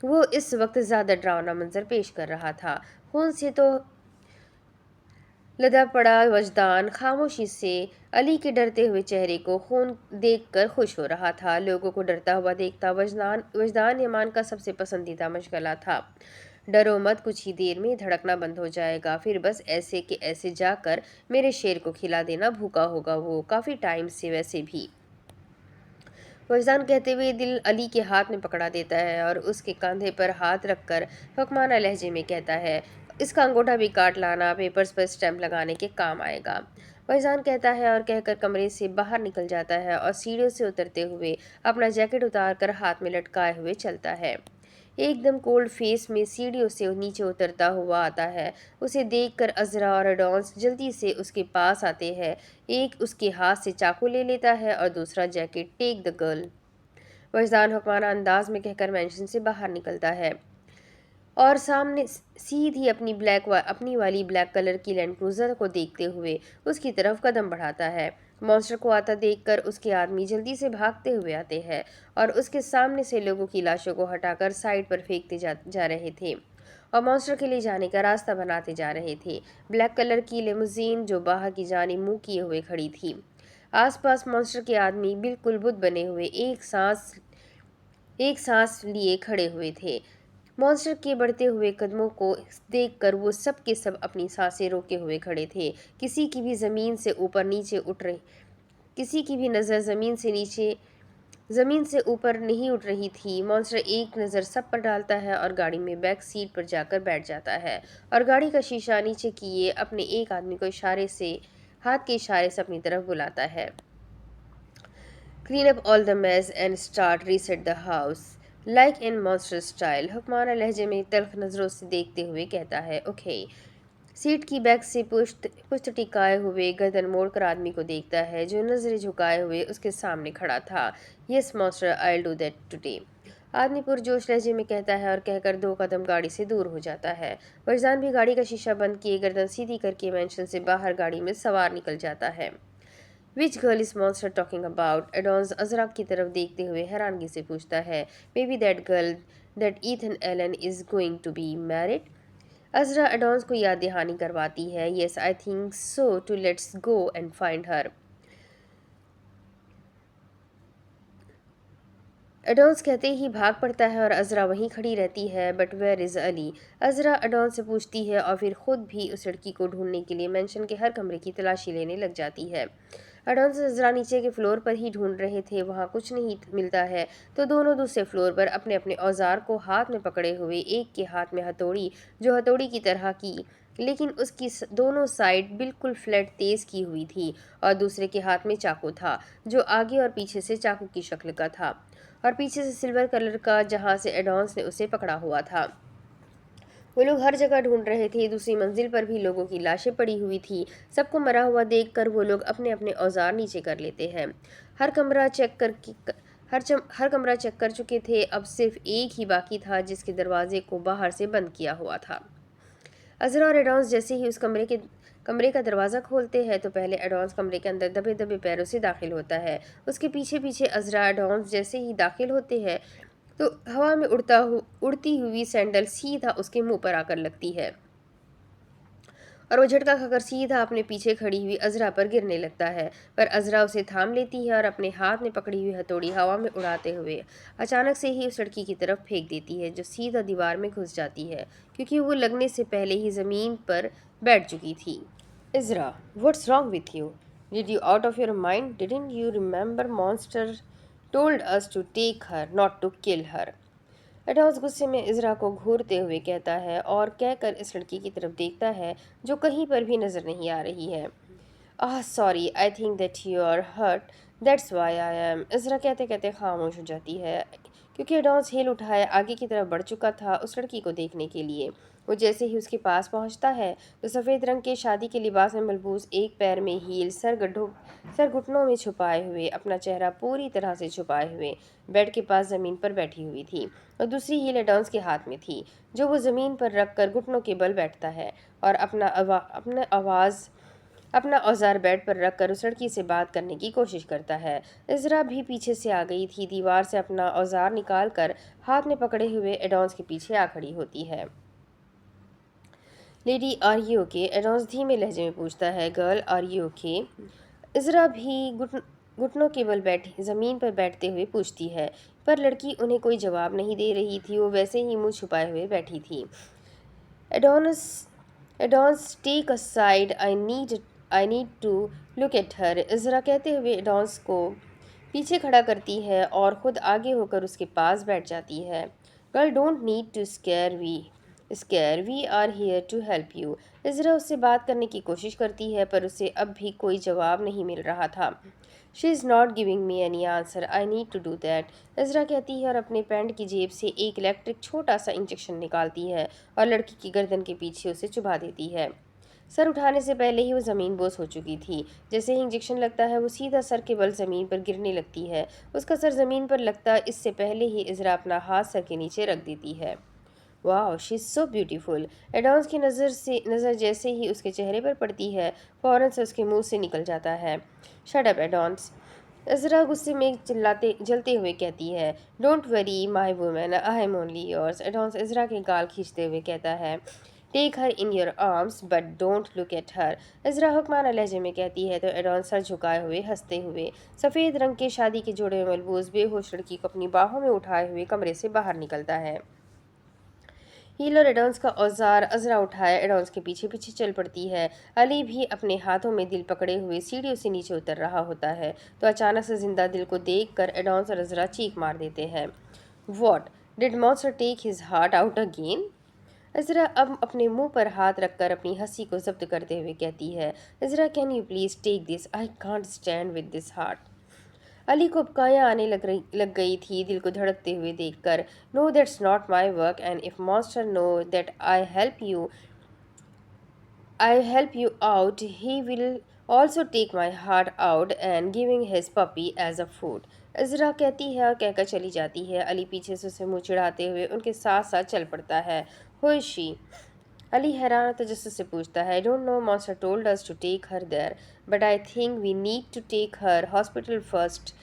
Speaker 1: वो इस वक्त ज़्यादा डरावना मंजर पेश कर रहा था। खून से तो लदा पड़ा वजदान खामोशी से अली के डरते हुए चेहरे को खून देखकर खुश हो रहा था। लोगों को डरता हुआ देखता वजदान यमान का सबसे पसंदीदा मशगला था। डरो मत, कुछ ही देर में धड़कना बंद हो जाएगा, फिर बस ऐसे के ऐसे जाकर मेरे शेर को खिला देना, भूखा होगा वो काफ़ी टाइम से वैसे भी। वजदान कहते हुए दिल अली के हाथ में पकड़ा देता है और उसके कंधे पर हाथ रखकर फकमाना लहजे में कहता है, اس کا انگوٹھا بھی کاٹ لانا پیپرز پر اسٹیمپ لگانے کے کام آئے گا۔ فیضان کہتا ہے اور کہہ کر کمرے سے باہر نکل جاتا ہے اور سیڑھیوں سے اترتے ہوئے اپنا جیکٹ اتار کر ہاتھ میں لٹکائے ہوئے چلتا ہے۔ ایک دم کولڈ فیس میں سیڑھیوں سے نیچے اترتا ہوا آتا ہے۔ اسے دیکھ کر عذرا اور ایڈونس جلدی سے اس کے پاس آتے ہیں۔ ایک اس کے ہاتھ سے چاقو لے لیتا ہے اور دوسرا جیکٹ ٹیک دا گرل فیضان حکمانہ انداز میں کہہ کر مینشن سے باہر نکلتا ہے اور سامنے سیدھی اپنی والی بلیک کلر کی لینڈ کروزر کو دیکھتے ہوئے اس کی طرف قدم بڑھاتا ہے۔ مانسٹر کو آتا دیکھ کر اس کے آدمی جلدی سے بھاگتے ہوئے آتے ہیں اور اس کے سامنے سے لوگوں کی لاشوں کو ہٹا کر سائڈ پر پھینکتے جا رہے تھے اور مانسٹر کے لیے جانے کا راستہ بناتے جا رہے تھے۔ بلیک کلر کی لیموزین جو باہر کی جانب منہ کیے ہوئے کھڑی تھی۔ آس پاس مانسٹر کے آدمی بالکل بت بنے ہوئے ایک سانس لیے کھڑے ہوئے تھے۔ مانسٹر کے بڑھتے ہوئے قدموں کو دیکھ کر وہ سب کے سب اپنی سانسیں روکے ہوئے کھڑے تھے۔ کسی کی بھی نظر زمین سے اوپر نہیں اٹھ رہی تھی۔ مانسٹر ایک نظر سب پر ڈالتا ہے اور گاڑی میں بیک سیٹ پر جا کر بیٹھ جاتا ہے اور گاڑی کا شیشہ نیچے کیے اپنے ایک آدمی کو ہاتھ کے اشارے سے اپنی طرف بلاتا ہے۔ Clean up all the mess and start reset the house like in monster style حکمانہ لہجے میں تلخ نظروں سے دیکھتے ہوئے کہتا ہے اوکے۔ سیٹ کی بیک سے پشت ٹکائے ہوئے گردن موڑ کر آدمی کو دیکھتا ہے جو نظریں جھکائے ہوئے اس کے سامنے کھڑا تھا۔ یس monster I'll do that today آدمی پرجوش لہجے میں کہتا ہے اور کہہ کر 2 قدم گاڑی سے دور ہو جاتا ہے۔ فیضان بھی گاڑی کا شیشہ بند کیے گردن سیدھی کر کے مینشن سے باہر گاڑی میں سوار نکل جاتا ہے۔ Which girl is monster talking about؟ ایڈونس عذرا کی طرف دیکھتے ہوئے حیرانگی سے پوچھتا ہے۔ Maybe that girl that Ethan Allen is going to be married؟ عذرا ایڈونس کو یاد دہانی کرواتی ہے۔ Yes, I think so too let's go and find her ایڈونس کہتے ہی بھاگ پڑتا ہے اور عذرا وہیں کھڑی رہتی ہے۔ But where is Ali؟ عذرا ایڈونس سے پوچھتی ہے اور پھر خود بھی اس لڑکی کو ڈھونڈنے کے لیے مینشن کے ہر کمرے کی تلاشی لینے لگ جاتی ہے۔ ایڈونس عذرا نیچے کے فلور پر ہی ڈھونڈ رہے تھے، وہاں کچھ نہیں ملتا ہے تو دونوں دوسرے فلور پر اپنے اپنے اوزار کو ہاتھ میں پکڑے ہوئے، ایک کے ہاتھ میں ہتھوڑی جو ہتھوڑی کی طرح کی لیکن اس کی دونوں سائڈ بالکل فلیٹ تیز کی ہوئی تھی، اور دوسرے کے ہاتھ میں چاقو تھا جو آگے اور پیچھے سے چاقو کی شکل کا تھا اور پیچھے سے سلور کلر کا جہاں سے ایڈونس نے اسے پکڑا ہوا تھا۔ وہ لوگ ہر جگہ ڈھونڈ رہے تھے، دوسری منزل پر بھی لوگوں کی لاشیں پڑی ہوئی تھی۔ سب کو مرا ہوا دیکھ کر وہ لوگ اپنے اپنے اوزار نیچے کر لیتے ہیں۔ ہر کمرہ چیک کر چکے تھے، اب صرف ایک ہی باقی تھا جس کے دروازے کو باہر سے بند کیا ہوا تھا۔ عذرا اور ایڈونس جیسے ہی اس کمرے کا دروازہ کھولتے ہیں تو پہلے ایڈونس کمرے کے اندر دبے دبے پیروں سے داخل ہوتا ہے، اس کے پیچھے پیچھے عذرا۔ ایڈونس جیسے ہی داخل ہوتے ہیں تو ہوا میں اڑتی ہوئی سینڈل سیدھا اس کے منہ پر آ کر لگتی ہے اور وہ جھٹکا کھا کر سیدھا اپنے پیچھے کھڑی ہوئی عذرا پر گرنے لگتا ہے، پر عذرا اسے تھام لیتی ہے اور اپنے ہاتھ میں پکڑی ہوئی ہتھوڑی ہوا میں اڑاتے ہوئے اچانک سے ہی اس لڑکی کی طرف پھینک دیتی ہے جو سیدھا دیوار میں گھس جاتی ہے کیونکہ وہ لگنے سے پہلے ہی زمین پر بیٹھ چکی تھی۔ عذرا What's wrong with you? Did you out of your mind? Didn't you remember monster told us to take her, not to kill her؟ ایڈونس غصے میں عذرا کو گھورتے ہوئے کہتا ہے اور کہہ کر اس لڑکی کی طرف دیکھتا ہے جو کہیں پر بھی نظر نہیں آ رہی ہے۔ sorry, I think that you're hurt, that's why I am۔ عذرا کہتے کہتے خاموش ہو جاتی ہے کیونکہ ایڈونس ہیل اٹھائے آگے کی طرف بڑھ چکا تھا اس لڑکی کو دیکھنے کے لیے۔ وہ جیسے ہی اس کے پاس پہنچتا ہے تو سفید رنگ کے شادی کے لباس میں ملبوس، ایک پیر میں ہیل، سر گھٹنوں میں چھپائے ہوئے، اپنا چہرہ پوری طرح سے چھپائے ہوئے بیڈ کے پاس زمین پر بیٹھی ہوئی تھی، اور دوسری ہیل ایڈونس کے ہاتھ میں تھی جو وہ زمین پر رکھ کر گھٹنوں کے بل بیٹھتا ہے اور اپنا اوزار بیڈ پر رکھ کر اس لڑکی سے بات کرنے کی کوشش کرتا ہے۔ عذرا بھی پیچھے سے آ گئی تھی، دیوار سے اپنا اوزار نکال کر ہاتھ میں پکڑے ہوئے ایڈونس کے پیچھے آ کھڑی ہوتی ہے۔ Lady are you okay? Adons دھیمے لہجے میں پوچھتا ہے۔ Girl are you okay? Azra بھی گھٹنوں کے بل زمین پر بیٹھتے ہوئے پوچھتی ہے، پر لڑکی انہیں کوئی جواب نہیں دے رہی تھی، وہ ویسے ہی منہ چھپائے ہوئے بیٹھی تھی۔ Adons take aside, I need to look at her۔ Azra کہتے ہوئے ایڈونس کو پیچھے کھڑا کرتی ہے اور خود آگے ہو کر اس کے پاس بیٹھ جاتی ہے۔ Girl don't need to scare scare we are here to help you. Azra उससे बात करने की कोशिश करती है पर उसे अब भी कोई जवाब नहीं मिल रहा था। She is not giving me any answer, I need to do that. Azra कहती है और अपने पैंट की जेब से एक इलेक्ट्रिक छोटा सा इंजेक्शन निकालती है और लड़की की गर्दन के पीछे उसे चुभा देती है। सर उठाने से पहले ही वो ज़मीन बोस हो चुकी थी। जैसे ही इंजेक्शन लगता है वो सीधा सर के बल ज़मीन पर गिरने लगती है। उसका सर ज़मीन पर लगता इससे पहले ही इज़रा अपना हाथ सर के नीचे रख देती है। वाह, she is so beautiful. Add-ons की नज़र जैसे ही उसके चेहरे पर पड़ती है फ़ौरन से उसके मुंह से निकल जाता है, शट अप एडॉन्स। इज़रा गुस्से में चिल्लाते जलते हुए कहती है, don't worry my woman, I am only yours. Adons Azra के गाल खींचते हुए कहता है, take her in your arms but don't look at her. Azra हुक्माना लहजे में कहती है तो एडॉन्स सर झुकाए हुए हंसते हुए सफ़ेद रंग के शादी के जोड़े में मलबूस बेहोश लड़की को अपनी बाहों में उठाए हुए कमरे से बाहर निकलता है। हील और एडॉन्स का औजार अज़रा उठाए एडॉन्स के पीछे पीछे चल पड़ती है। अली भी अपने हाथों में दिल पकड़े हुए सीढ़ियों से नीचे उतर रहा होता है तो अचानक से जिंदा दिल को देख कर एडॉन्स और अज़रा चीख मार देते हैं। What did monster take his heart out again? Azra अब अपने मुंह पर हाथ रखकर अपनी हंसी को जब्त करते हुए कहती है, Azra can you please take this, I can't stand with this heart. Ali को उपकाया आने लग गई थी दिल को धड़कते हुए देखकर। No that's not my work and if monster know that I help you out he will also take my heart out and giving his puppy as a food. Azra कहती है और कहकर चली जाती है। अली पीछे से उसे मुंह चिढ़ाते हुए उनके साथ साथ चल पड़ता है। Who is she? अली हैरान और तजस्सुस से पूछता है, I don't know, monster told us to take her there but I think we need to take her hospital first.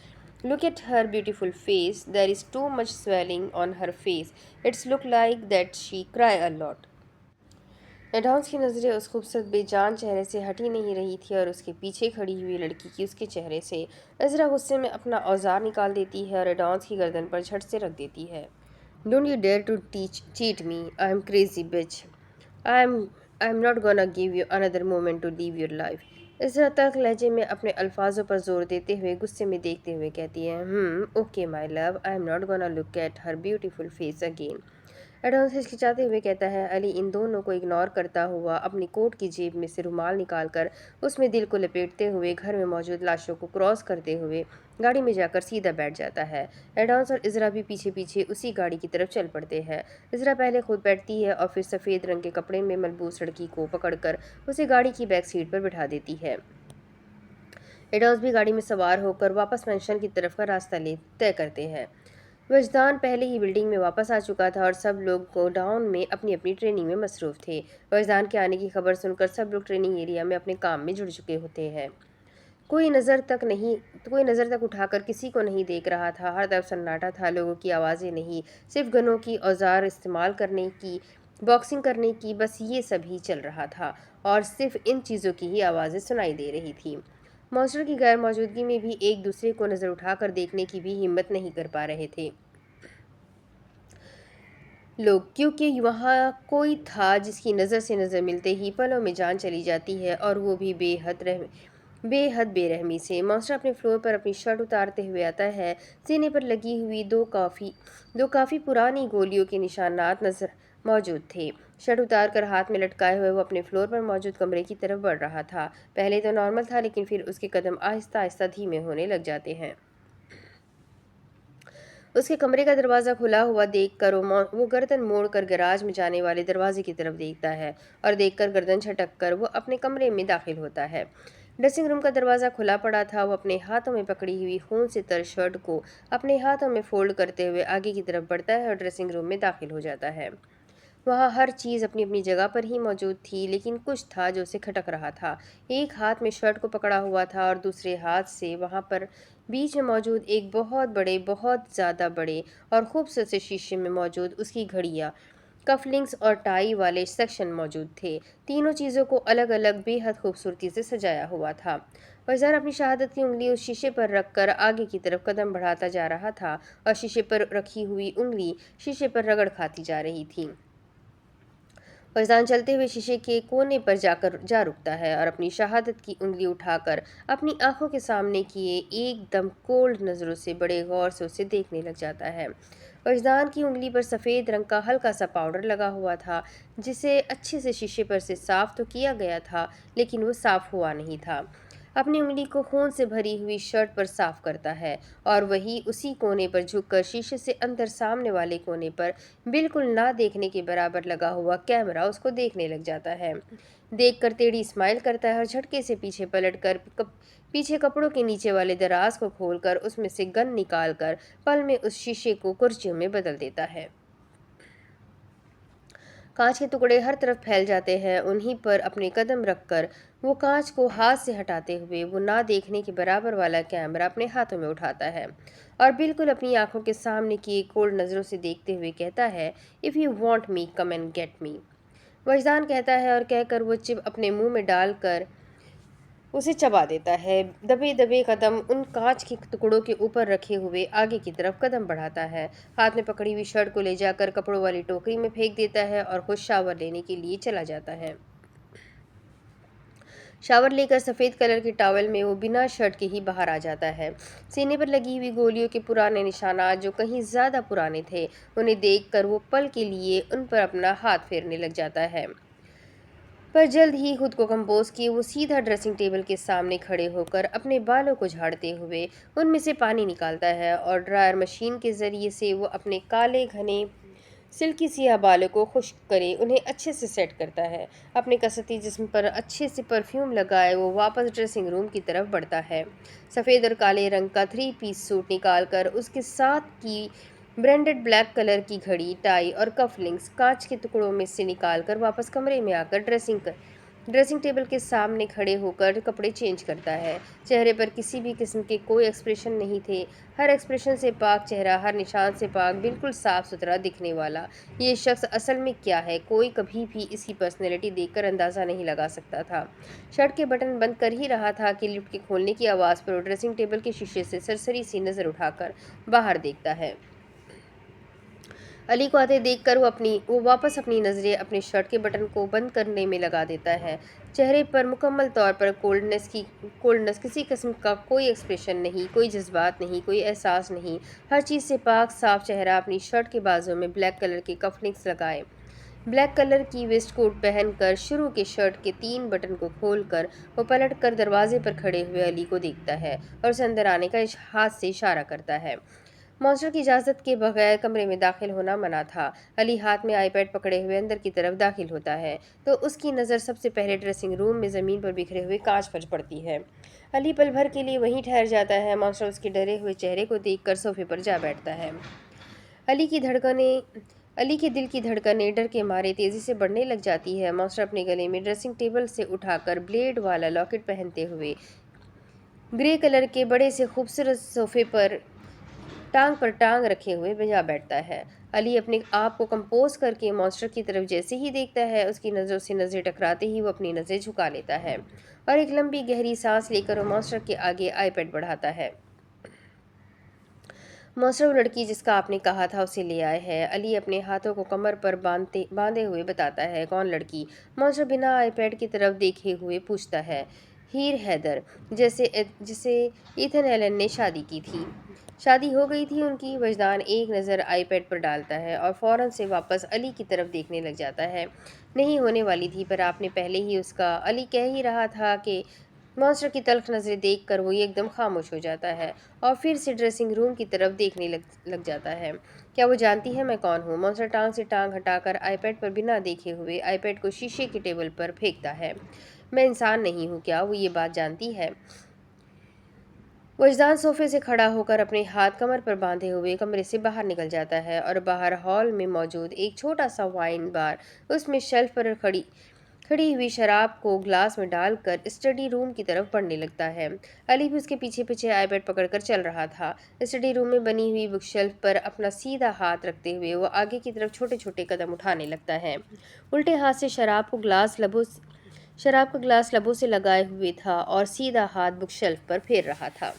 Speaker 1: Look at her beautiful face. There is too much swelling on her face. It's look like that she cry a lot. Add-ons की नज़रें उस खूबसूरत बेजान चेहरे से हटी नहीं रही थी और उसके पीछे खड़ी हुई लड़की की उसके चेहरे से। इज़रा गुस्से में अपना औजार निकाल देती है और एडॉन्स की गर्दन पर झट से रख देती है। Don't you dare to cheat me, I am crazy bitch. I am I am not gonna give you another moment to leave your life. Azra तल्ख लहजे में अपने अल्फाजों पर जोर देते हुए गुस्से में देखते हुए कहती है, okay my love, I am not gonna look at her beautiful face again. Add-ons हिचकिचाते हुए कहता है। अली इन दोनों को इग्नोर करता हुआ अपनी कोट की जेब में से रुमाल निकालकर उसमें दिल को लपेटते हुए घर में मौजूद लाशों को क्रॉस करते हुए गाड़ी में जाकर सीधा बैठ जाता है। एडॉन्स और इज़रा भी पीछे पीछे उसी गाड़ी की तरफ चल पड़ते हैं। इज़रा पहले खुद बैठती है और फिर सफ़ेद रंग के कपड़े में मलबूस लड़की को पकड़कर उसे गाड़ी की बैक सीट पर बिठा देती है। एडॉन्स भी गाड़ी में सवार होकर वापस मेंशन की तरफ का रास्ता तय करते हैं। वजदान पहले ही बिल्डिंग में वापस आ चुका था और सब लोग गोडाउन में अपनी अपनी ट्रेनिंग में मसरूफ़ थे। वजदान के आने की खबर सुनकर सब लोग ट्रेनिंग एरिया में अपने काम में जुड़ चुके होते हैं। कोई नज़र तक उठाकर किसी को नहीं देख रहा था। हर तरफ सन्नाटा था, लोगों की आवाज़ें नहीं, सिर्फ गनों की, औजार इस्तेमाल करने की, बॉक्सिंग करने की, बस ये सब ही चल रहा था और सिर्फ इन चीज़ों की ही आवाज़ें सुनाई दे रही थी। मॉन्स्टर की गैर मौजूदगी में भी एक दूसरे को नज़र उठाकर देखने की भी हिम्मत नहीं कर पा रहे थे लोग, क्योंकि वहाँ कोई था जिसकी नज़र से नज़र मिलते ही पलों में जान चली जाती है और वो भी बेहद बेरहमी से। मॉन्स्टर अपने फ्लोर पर अपनी शर्ट उतारते हुए आता है। सीने पर लगी हुई दो काफ़ी पुरानी गोलियों के निशानात नजर मौजूद थे। शर्ट उतार कर हाथ में लटकाए हुए वो अपने फ्लोर पर मौजूद कमरे की तरफ बढ़ रहा था। पहले तो नॉर्मल था लेकिन फिर उसके कदम आहिस्ता आहिस्ता धीमे होने लग जाते हैं। उसके कमरे का दरवाज़ा खुला हुआ देखकर वो गर्दन मोड़कर गैराज में जाने वाले दरवाजे की तरफ देखता है और देखकर गर्दन झटक कर वो अपने कमरे में दाखिल होता है। ड्रेसिंग रूम का दरवाज़ा खुला पड़ा था। वो अपने हाथों में पकड़ी हुई खून से तर शर्ट को अपने हाथों में फोल्ड करते हुए आगे की तरफ बढ़ता है और ड्रेसिंग रूम में दाखिल हो जाता है। वहाँ हर चीज़ अपनी अपनी जगह पर ही मौजूद थी लेकिन कुछ था जो उसे खटक रहा था। एक हाथ में शर्ट को पकड़ा हुआ था और दूसरे हाथ से वहाँ पर बीच में मौजूद एक बहुत ज़्यादा बड़े और खूबसूरत से शीशे में मौजूद उसकी घड़ियाँ, कफलिंग्स और टाई वाले सेक्शन मौजूद थे। तीनों चीज़ों को अलग अलग बेहद खूबसूरती से सजाया हुआ था। फरजान अपनी शहादत की उंगली उस शीशे पर रखकर आगे की तरफ कदम बढ़ाता जा रहा था और शीशे पर रखी हुई उंगली शीशे पर रगड़ खाती जा रही थी। फरजान चलते हुए शीशे के कोने पर जा रुकता है और अपनी शहादत की उंगली उठाकर अपनी आंखों के सामने किए एकदम कोल्ड नज़रों से बड़े गौर से उसे देखने लग जाता है। وجدان کی انگلی پر سفید رنگ کا ہلکا سا پاؤڈر لگا ہوا تھا، جسے اچھے سے شیشے پر سے صاف تو کیا گیا تھا، لیکن وہ صاف ہوا نہیں تھا۔ اپنی انگلی کو خون سے بھری ہوئی شرٹ پر صاف کرتا ہے، اور وہی اسی کونے پر جھک کر شیشے سے اندر سامنے والے کونے پر بالکل نہ دیکھنے کے برابر لگا ہوا کیمرہ اس کو دیکھنے لگ جاتا ہے۔ دیکھ کر ٹیڑھی اسمائل کرتا ہے اور جھٹکے سے پیچھے پلٹ کر پیچھے کپڑوں کے نیچے والے دراز کو کھول کر اس میں سے گن نکال کر پل میں اس شیشے کو کرچیوں میں بدل دیتا ہے۔ کانچ کے ٹکڑے ہر طرف پھیل جاتے ہیں۔ انہی پر اپنے قدم رکھ کر وہ کانچ کو ہاتھ سے ہٹاتے ہوئے وہ نہ دیکھنے کے برابر والا کیمرہ اپنے ہاتھوں میں اٹھاتا ہے اور بالکل اپنی آنکھوں کے سامنے کیے کولڈ نظروں سے دیکھتے ہوئے کہتا ہے، "If you want me, come and get me." وجدان کہتا ہے اور کہہ کر وہ چپ اپنے منہ میں ڈال کر اسے چبا دیتا ہے۔ دبے دبے قدم ان کانچ کے ٹکڑوں کے اوپر رکھے ہوئے آگے کی طرف قدم بڑھاتا ہے، ہاتھ میں پکڑی ہوئی شرٹ کو لے جا کر کپڑوں والی ٹوکری میں پھینک دیتا ہے اور خود شاور لینے کے لیے چلا جاتا ہے۔ شاور لے کر سفید کلر کے ٹاول میں وہ بنا شرٹ کے ہی باہر آ جاتا ہے۔ سینے پر لگی ہوئی گولیوں کے پرانے نشانات جو کہیں زیادہ پرانے تھے، انہیں دیکھ کر وہ پل کے لیے ان پر اپنا ہاتھ پھیرنے لگ جاتا ہے، پر جلد ہی خود کو کمپوز کیے وہ سیدھا ڈریسنگ ٹیبل کے سامنے کھڑے ہو کر اپنے بالوں کو جھاڑتے ہوئے ان میں سے پانی نکالتا ہے اور ڈرائر مشین کے ذریعے سے وہ اپنے کالے گھنے سلکی سیاہ بالوں کو خشک کرے انہیں اچھے سے سیٹ کرتا ہے۔ اپنے کسوتی جسم پر اچھے سے پرفیوم لگائے وہ واپس ڈریسنگ روم کی طرف بڑھتا ہے۔ سفید اور کالے رنگ کا 3 پیس سوٹ نکال کر اس کے ساتھ کی برینڈڈ بلیک کلر کی گھڑی، ٹائی اور کف لنکس کانچ کے ٹکڑوں میں سے نکال کر واپس کمرے میں آ کر ڈریسنگ ٹیبل کے سامنے کھڑے ہو کر کپڑے چینج کرتا ہے۔ چہرے پر کسی بھی قسم کے کوئی ایکسپریشن نہیں تھے، ہر ایکسپریشن سے پاک چہرہ، ہر نشان سے پاک، بالکل صاف ستھرا دکھنے والا یہ شخص اصل میں کیا ہے، کوئی کبھی بھی اس کی پرسنالٹی دیکھ کر اندازہ نہیں لگا سکتا تھا۔ شرٹ کے بٹن بند کر ہی رہا تھا کہ لفٹ کے کھولنے کی آواز پر وہ ڈریسنگ ٹیبل کے شیشے سے سرسری سی نظر اٹھا کر باہر دیکھتا ہے۔ علی کو آتے دیکھ کر وہ واپس اپنی نظریں اپنے شرٹ کے بٹن کو بند کرنے میں لگا دیتا ہے۔ چہرے پر مکمل طور پر کولڈنس، کسی قسم کا کوئی ایکسپریشن نہیں، کوئی جذبات نہیں، کوئی احساس نہیں، ہر چیز سے پاک صاف چہرہ، اپنی شرٹ کے بازوں میں بلیک کلر کے کف لنکس لگائے، بلیک کلر کی ویسٹ کوٹ پہن کر شروع کے شرٹ کے 3 بٹن کو کھول کر وہ پلٹ کر دروازے پر کھڑے ہوئے علی کو دیکھتا ہے اور اسے اندر آنے کا ہاتھ سے اشارہ کرتا ہے۔ مانسٹر کی اجازت کے بغیر کمرے میں داخل ہونا منع تھا۔ علی ہاتھ میں آئی پیڈ پکڑے ہوئے اندر کی طرف داخل ہوتا ہے تو اس کی نظر سب سے پہلے ڈریسنگ روم میں زمین پر بکھرے ہوئے کانچ پر پڑتی ہے۔ علی پل بھر کے لیے وہیں ٹھہر جاتا ہے۔ مانسٹر اس کے ڈرے ہوئے چہرے کو دیکھ کر صوفے پر جا بیٹھتا ہے۔ علی کے دل کی دھڑکنیں ڈر کے مارے تیزی سے بڑھنے لگ جاتی ہے۔ مانسٹر اپنے گلے میں ڈریسنگ ٹیبل سے اٹھا کر بلیڈ والا لاکٹ پہنتے ہوئے گرے کلر کے بڑے سے خوبصورت صوفے پر ٹانگ پر ٹانگ رکھے ہوئے جا بیٹھتا ہے۔ علی اپنے آپ کو کمپوز کر کے مانسٹر کی طرف جیسے ہی دیکھتا ہے، اس کی نظروں سے نظریں ٹکراتے ہی وہ اپنی نظریں جھکا لیتا ہے اور ایک لمبی گہری سانس لے کر وہ مانسٹر کے آگے آئی پیڈ بڑھاتا ہے۔ مانسٹر وہ لڑکی جس کا آپ نے کہا تھا اسے لے آئے ہیں، علی اپنے ہاتھوں کو کمر پر باندھے ہوئے بتاتا ہے۔ کون لڑکی؟ مانسٹر بنا آئی پیڈ کی طرف دیکھے ہوئے پوچھتا ہے۔ ہیر ہیدر، جسے ایتھن ایلن نے شادی کی تھی۔ شادی ہو گئی تھی ان کی؟ وجدان ایک نظر آئی پیڈ پر ڈالتا ہے اور فوراً سے واپس علی کی طرف دیکھنے لگ جاتا ہے۔ نہیں ہونے والی تھی، پر آپ نے پہلے ہی اس کا… علی کہہ ہی رہا تھا کہ مانسٹر کی تلخ نظریں دیکھ کر وہ ایک دم خاموش ہو جاتا ہے اور پھر سے ڈریسنگ روم کی طرف دیکھنے لگ جاتا ہے۔ کیا وہ جانتی ہے میں کون ہوں؟ مانسٹر ٹانگ سے ٹانگ ہٹا کر آئی پیڈ پر بنا دیکھے ہوئے آئی پیڈ کو شیشے کے ٹیبل پر پھینکتا ہے۔ میں انسان نہیں ہوں، کیا وہ یہ بات جانتی ہے؟ وجدان صوفے سے کھڑا ہو کر اپنے ہاتھ کمر پر باندھے ہوئے کمرے سے باہر نکل جاتا ہے اور باہر ہال میں موجود ایک چھوٹا سا وائن بار، اس میں شیلف پر کھڑی ہوئی شراب کو گلاس میں ڈال کر اسٹڈی روم کی طرف بڑھنے لگتا ہے۔ علی بھی اس کے پیچھے پیچھے آئی پیڈ پکڑ کر چل رہا تھا۔ اسٹڈی روم میں بنی ہوئی بک شیلف پر اپنا سیدھا ہاتھ رکھتے ہوئے وہ آگے کی طرف چھوٹے چھوٹے قدم اٹھانے لگتا ہے۔ الٹے ہاتھ سے شراب کا گلاس لبوں سے لگائے ہوئے تھا اور سیدھا ہاتھ بک شیلف پر پھیر رہا تھا۔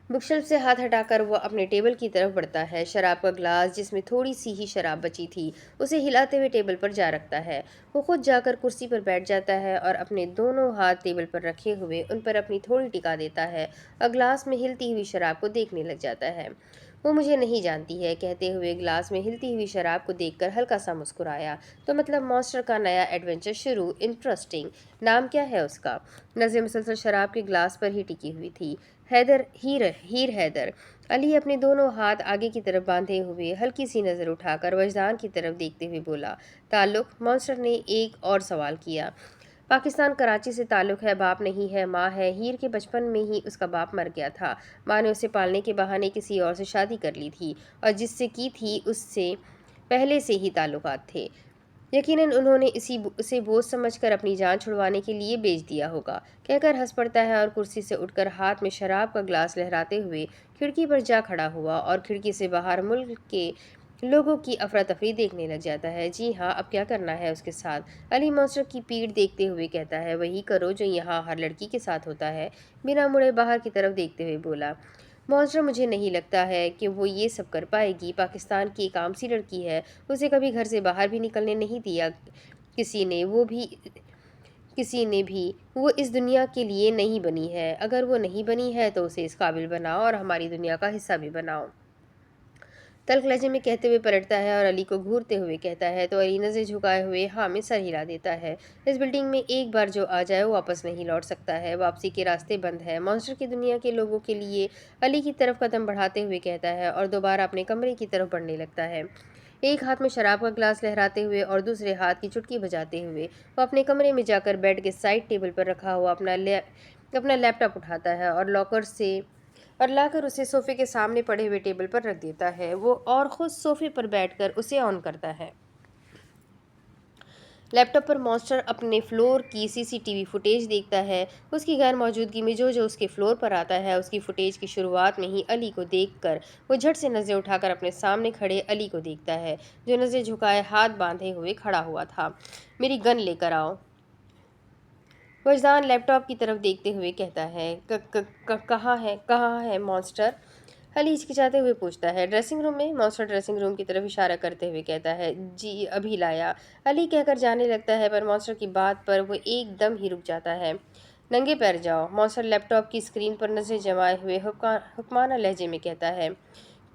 Speaker 1: بک شیلف سے ہاتھ ہٹا کر وہ اپنے ٹیبل کی طرف بڑھتا ہے۔ شراب کا گلاس جس میں تھوڑی سی ہی شراب بچی تھی اسے ہلاتے ہوئے ٹیبل پر جا رکھتا ہے۔ وہ خود جا کر کرسی پر بیٹھ جاتا ہے اور اپنے دونوں ہاتھ ٹیبل پر رکھے ہوئے ان پر اپنی تھوڑی ٹکا دیتا ہے اور گلاس میں ہلتی ہوئی شراب کو دیکھنے لگ جاتا ہے۔ وہ مجھے نہیں جانتی ہے، کہتے ہوئے گلاس میں ہلتی ہوئی شراب کو دیکھ کر ہلکا سا مسکرایا۔ تو مطلب مانسٹر کا نیا ایڈونچر شروع، انٹرسٹنگ۔ نام کیا ہے اس کا؟ نظر مسلسل شراب کے گلاس پر ہی ٹکی ہوئی تھی۔ حیدر، ہیر حیدر۔ علی اپنے دونوں ہاتھ آگے کی طرف باندھے ہوئے ہلکی سی نظر اٹھا کر وجدان کی طرف دیکھتے ہوئے بولا۔ تعلق؟ مانسٹر نے ایک اور سوال کیا۔ پاکستان کراچی سے تعلق ہے، باپ نہیں ہے، ماں ہے۔ ہیر کے بچپن میں ہی اس کا باپ مر گیا تھا۔ ماں نے اسے پالنے کے بہانے کسی اور سے شادی کر لی تھی، اور جس سے کی تھی اس سے پہلے سے ہی تعلقات تھے۔ یقیناً انہوں نے اسے بوجھ سمجھ کر اپنی جان چھڑوانے کے لیے بیچ دیا ہوگا، کہہ کر ہنس پڑتا ہے اور کرسی سے اٹھ کر ہاتھ میں شراب کا گلاس لہراتے ہوئے کھڑکی پر جا کھڑا ہوا اور کھڑکی سے باہر ملک کے لوگوں کی افراتفری دیکھنے لگ جاتا ہے۔ جی ہاں، اب کیا کرنا ہے اس کے ساتھ؟ علی مانسٹر کی پیٹھ دیکھتے ہوئے کہتا ہے۔ وہی کرو جو یہاں ہر لڑکی کے ساتھ ہوتا ہے۔ بنا مڑے باہر کی طرف دیکھتے ہوئے بولا۔ مانسٹر، مجھے نہیں لگتا ہے کہ وہ یہ سب کر پائے گی۔ پاکستان کی ایک عام سی لڑکی ہے، اسے کبھی گھر سے باہر بھی نکلنے نہیں دیا کسی نے، وہ اس دنیا کے لیے نہیں بنی ہے۔ اگر وہ نہیں بنی ہے تو اسے اس قابل بناؤ اور ہماری دنیا کا حصہ بھی بناؤ۔ تلخ لہجے میں کہتے ہوئے پلٹتا ہے اور علی کو گھورتے ہوئے کہتا ہے، تو علی نظر جھکائے ہوئے ہاں میں سر ہلا دیتا ہے۔ اس بلڈنگ میں ایک بار جو آ جائے وہ واپس نہیں لوٹ سکتا ہے، واپسی کے راستے بند ہیں۔ مانسٹر کی دنیا کے لوگوں کے لیے علی کی طرف قدم بڑھاتے ہوئے کہتا ہے اور دوبارہ اپنے کمرے کی طرف بڑھنے لگتا ہے۔ ایک ہاتھ میں شراب کا گلاس لہراتے ہوئے اور دوسرے ہاتھ کی چٹکی بجاتے ہوئے وہ اپنے کمرے میں جا کر بیڈ کے سائڈ ٹیبل پر رکھا ہوا اپنا لیپ ٹاپ اٹھاتا ہے اور لا کر اسے صوفے کے سامنے پڑے ہوئے ٹیبل پر رکھ دیتا ہے۔ وہ اور خود صوفے پر بیٹھ کر اسے آن کرتا ہے۔ لیپ ٹاپ پر مانسٹر اپنے فلور کی CCTV فوٹیج دیکھتا ہے۔ اس کی غیر موجودگی میں جو اس کے فلور پر آتا ہے، اس کی فوٹیج کی شروعات میں ہی علی کو دیکھ کر وہ جھٹ سے نظریں اٹھا کر اپنے سامنے کھڑے علی کو دیکھتا ہے، جو نظریں جھکائے ہاتھ باندھے ہوئے کھڑا ہوا تھا۔ میری گن لے کر آؤ۔ وجدان لیپ ٹاپ کی طرف دیکھتے ہوئے کہتا ہے۔ کہاں ہے مانسٹر؟ علی ہچکچاتے ہوئے پوچھتا ہے۔ ڈریسنگ روم میں۔ مانسٹر ڈریسنگ روم کی طرف اشارہ کرتے ہوئے کہتا ہے۔ جی ابھی لایا، علی کہہ کر جانے لگتا ہے، پر مانسٹر کی بات پر وہ ایک دم ہی رک جاتا ہے۔ ننگے پیر جاؤ، مانسٹر لیپ ٹاپ کی اسکرین پر نظریں جمائے ہوئے حکمانہ لہجے میں کہتا ہے۔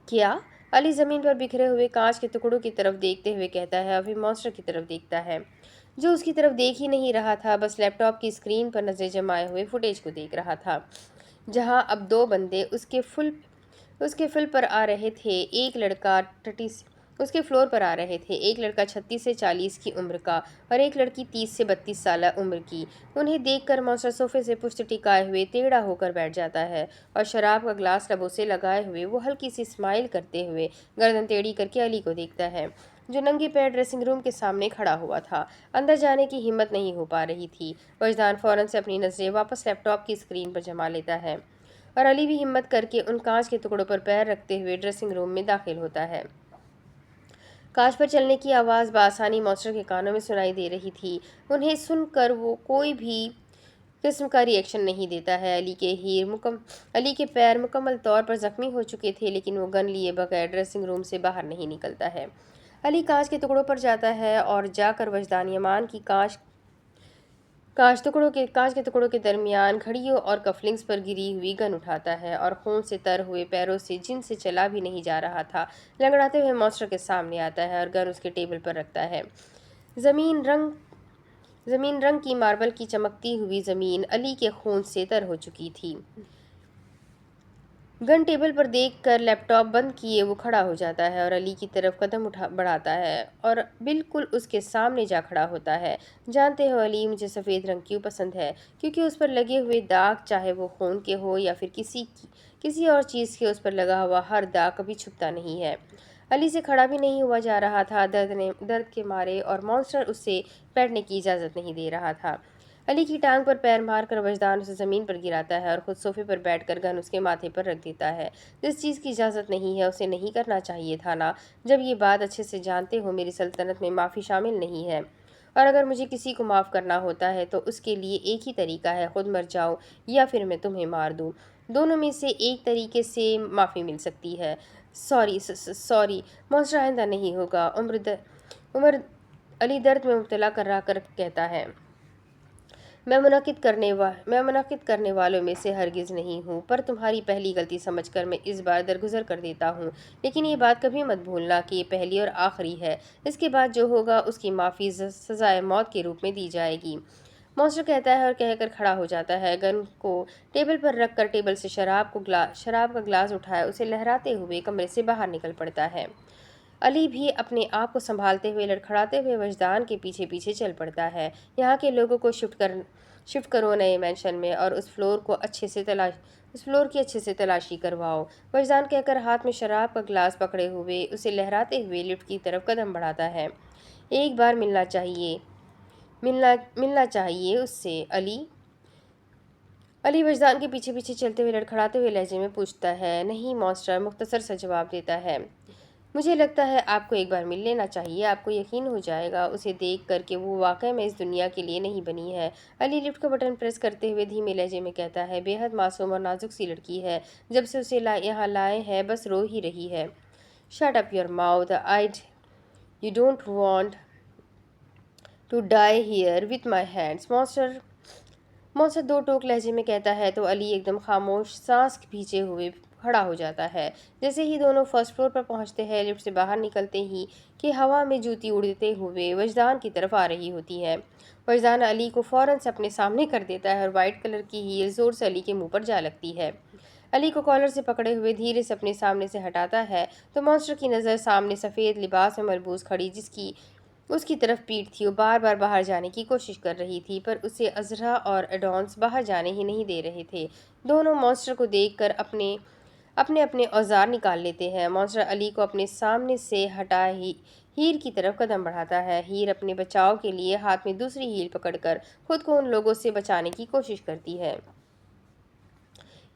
Speaker 1: کیا؟ علی زمین پر بکھرے ہوئے کانچ کے ٹکڑوں کی طرف دیکھتے ہوئے کہتا ہے اور پھر مانسٹر کی طرف دیکھتا ہے، جو اس کی طرف دیکھ ہی نہیں رہا تھا، بس لیپ ٹاپ کی اسکرین پر نظریں جمائے ہوئے فوٹیج کو دیکھ رہا تھا، جہاں اب دو بندے اس کے فلور پر آ رہے تھے۔ ایک لڑکا 36 سے 40 کی عمر کا اور ایک لڑکی 30 سے 32 سالہ عمر کی۔ انہیں دیکھ کر مانسٹر صوفے سے پشت ٹکائے ہوئے ٹیڑھا ہو کر بیٹھ جاتا ہے اور شراب کا گلاس لبوں سے لگائے ہوئے وہ ہلکی سی اسمائل کرتے ہوئے گردن ٹیڑھی کر کے علی کو دیکھتا ہے، جو ننگے پیر ڈریسنگ روم کے سامنے کھڑا ہوا تھا۔ اندر جانے کی ہمت نہیں ہو پا رہی تھی۔ وجدان فوراً سے اپنی نظریں واپس لیپ ٹاپ کی اسکرین پر جما لیتا ہے اور علی بھی ہمت کر کے ان کانچ کے ٹکڑوں پر پیر رکھتے ہوئے ڈریسنگ روم میں داخل ہوتا ہے۔ کانچ پر چلنے کی آواز بآسانی مانسٹر کے کانوں میں سنائی دے رہی تھی۔ انہیں سن کر وہ کوئی بھی قسم کا ری ایکشن نہیں دیتا ہے۔ علی کے پیر مکمل طور پر زخمی ہو چکے تھے، لیکن وہ گن لیے بغیر ڈریسنگ روم سے باہر نہیں نکلتا ہے۔ علی کانچ کے ٹکڑوں پر جاتا ہے اور جا کر وجدان یمان کی کانچ کے ٹکڑوں کے درمیان گھڑیوں اور کفلنگز پر گری ہوئی گن اٹھاتا ہے اور خون سے تر ہوئے پیروں سے، جن سے چلا بھی نہیں جا رہا تھا، لنگڑاتے ہوئے مانسٹر کے سامنے آتا ہے اور گن اس کے ٹیبل پر رکھتا ہے۔ زمین رنگ کی ماربل کی چمکتی ہوئی زمین علی کے خون سے تر ہو چکی تھی۔ گن ٹیبل پر دیکھ کر لیپ ٹاپ بند کیے وہ کھڑا ہو جاتا ہے اور علی کی طرف قدم بڑھاتا ہے اور بالکل اس کے سامنے جا کھڑا ہوتا ہے۔ جانتے ہو علی، مجھے سفید رنگ کیوں پسند ہے؟ کیونکہ اس پر لگے ہوئے داغ، چاہے وہ خون کے ہو یا پھر کسی اور چیز کے، اس پر لگا ہوا ہر داغ کبھی چھپتا نہیں ہے۔ علی سے کھڑا بھی نہیں ہوا جا رہا تھا درد کے مارے، اور مانسٹر اسے بیٹھنے کی اجازت نہیں دے رہا تھا۔ علی کی ٹانگ پر پیر مار کر وجدان اسے زمین پر گراتا ہے اور خود صوفے پر بیٹھ کر گن اس کے ماتھے پر رکھ دیتا ہے۔ جس چیز کی اجازت نہیں ہے اسے نہیں کرنا چاہیے تھا نا؟ جب یہ بات اچھے سے جانتے ہو میری سلطنت میں معافی شامل نہیں ہے، اور اگر مجھے کسی کو معاف کرنا ہوتا ہے تو اس کے لیے ایک ہی طریقہ ہے، خود مر جاؤ یا پھر میں تمہیں مار دوں۔ دونوں میں سے ایک طریقے سے معافی مل سکتی ہے۔ سوری مانسٹر، آئندہ نہیں ہوگا۔ علی درد میں مبتلا کر کہتا ہے۔ मैं मुनाकिद करने वालों में से हरगिज़ नहीं हूँ, पर तुम्हारी पहली गलती समझकर मैं इस बार दरगुजर कर देता हूँ। लेकिन ये बात कभी मत भूलना कि ये पहली और आखिरी है। इसके बाद जो होगा उसकी माफ़ी सज़ाए मौत के रूप में दी जाएगी। मॉन्स्टर कहता है और कहकर खड़ा हो जाता है। गन को टेबल पर रखकर टेबल से शराब का ग्लास उठाए उसे लहराते हुए कमरे से बाहर निकल पड़ता है। अली भी अपने आप को संभालते हुए लड़खड़ाते हुए वजदान के पीछे पीछे चल पड़ता है। यहाँ के लोगों को शिफ्ट करो नए मेंशन में और उस फ्लोर की अच्छे से तलाशी करवाओ। वजदान कहकर हाथ में शराब का ग्लास पकड़े हुए उसे लहराते हुए लिफ्ट की तरफ कदम बढ़ाता है। एक बार मिलना चाहिए उससे अली। अली वजदान के पीछे पीछे चलते हुए लड़खड़ाते हुए लहजे में पूछता है। नहीं मॉन्स्टर मुख्तसर सा जवाब देता है। मुझे लगता है आपको एक बार मिल लेना चाहिए, आपको यकीन हो जाएगा उसे देख कर कि वो वाकई में इस दुनिया के लिए नहीं बनी है। अली लिफ्ट का बटन प्रेस करते हुए धीमे लहजे में कहता है। बेहद मासूम और नाजुक सी लड़की है, जब से उसे यहाँ लाए हैं बस रो ही रही है। Shut up your mouth, you don't want to die here with my hands. Monster दो टोक लहजे में कहता है तो अली एकदम खामोश सांस भींचे हुए खड़ा हो जाता है। जैसे ही दोनों फर्स्ट फ्लोर पर पहुंचते हैं, लिफ्ट से बाहर निकलते ही कि हवा में जूती उड़ते हुए वजदान की तरफ आ रही होती है। वजदान अली को फौरन से अपने सामने कर देता है और वाइट कलर की हील जोर से अली के मुंह पर जा लगती है। अली को कॉलर से पकड़े हुए धीरे से अपने सामने से हटाता है तो मॉन्स्टर की नज़र सामने सफ़ेद लिबास में मलबूस खड़ी जिसकी उसकी तरफ पीठ थी। वो बार बार बाहर जाने की कोशिश कर रही थी, पर उसे अजरा और एडॉन्स बाहर जाने ही नहीं दे रहे थे। दोनों मॉन्स्टर को देखकर अपने अपने औजार निकाल लेते हैं। मॉन्स्टर अली को अपने सामने से हटा ही हीर की तरफ कदम बढ़ाता है। हीर अपने बचाव के लिए हाथ में दूसरी हील पकड़कर खुद को उन लोगों से बचाने की कोशिश करती है।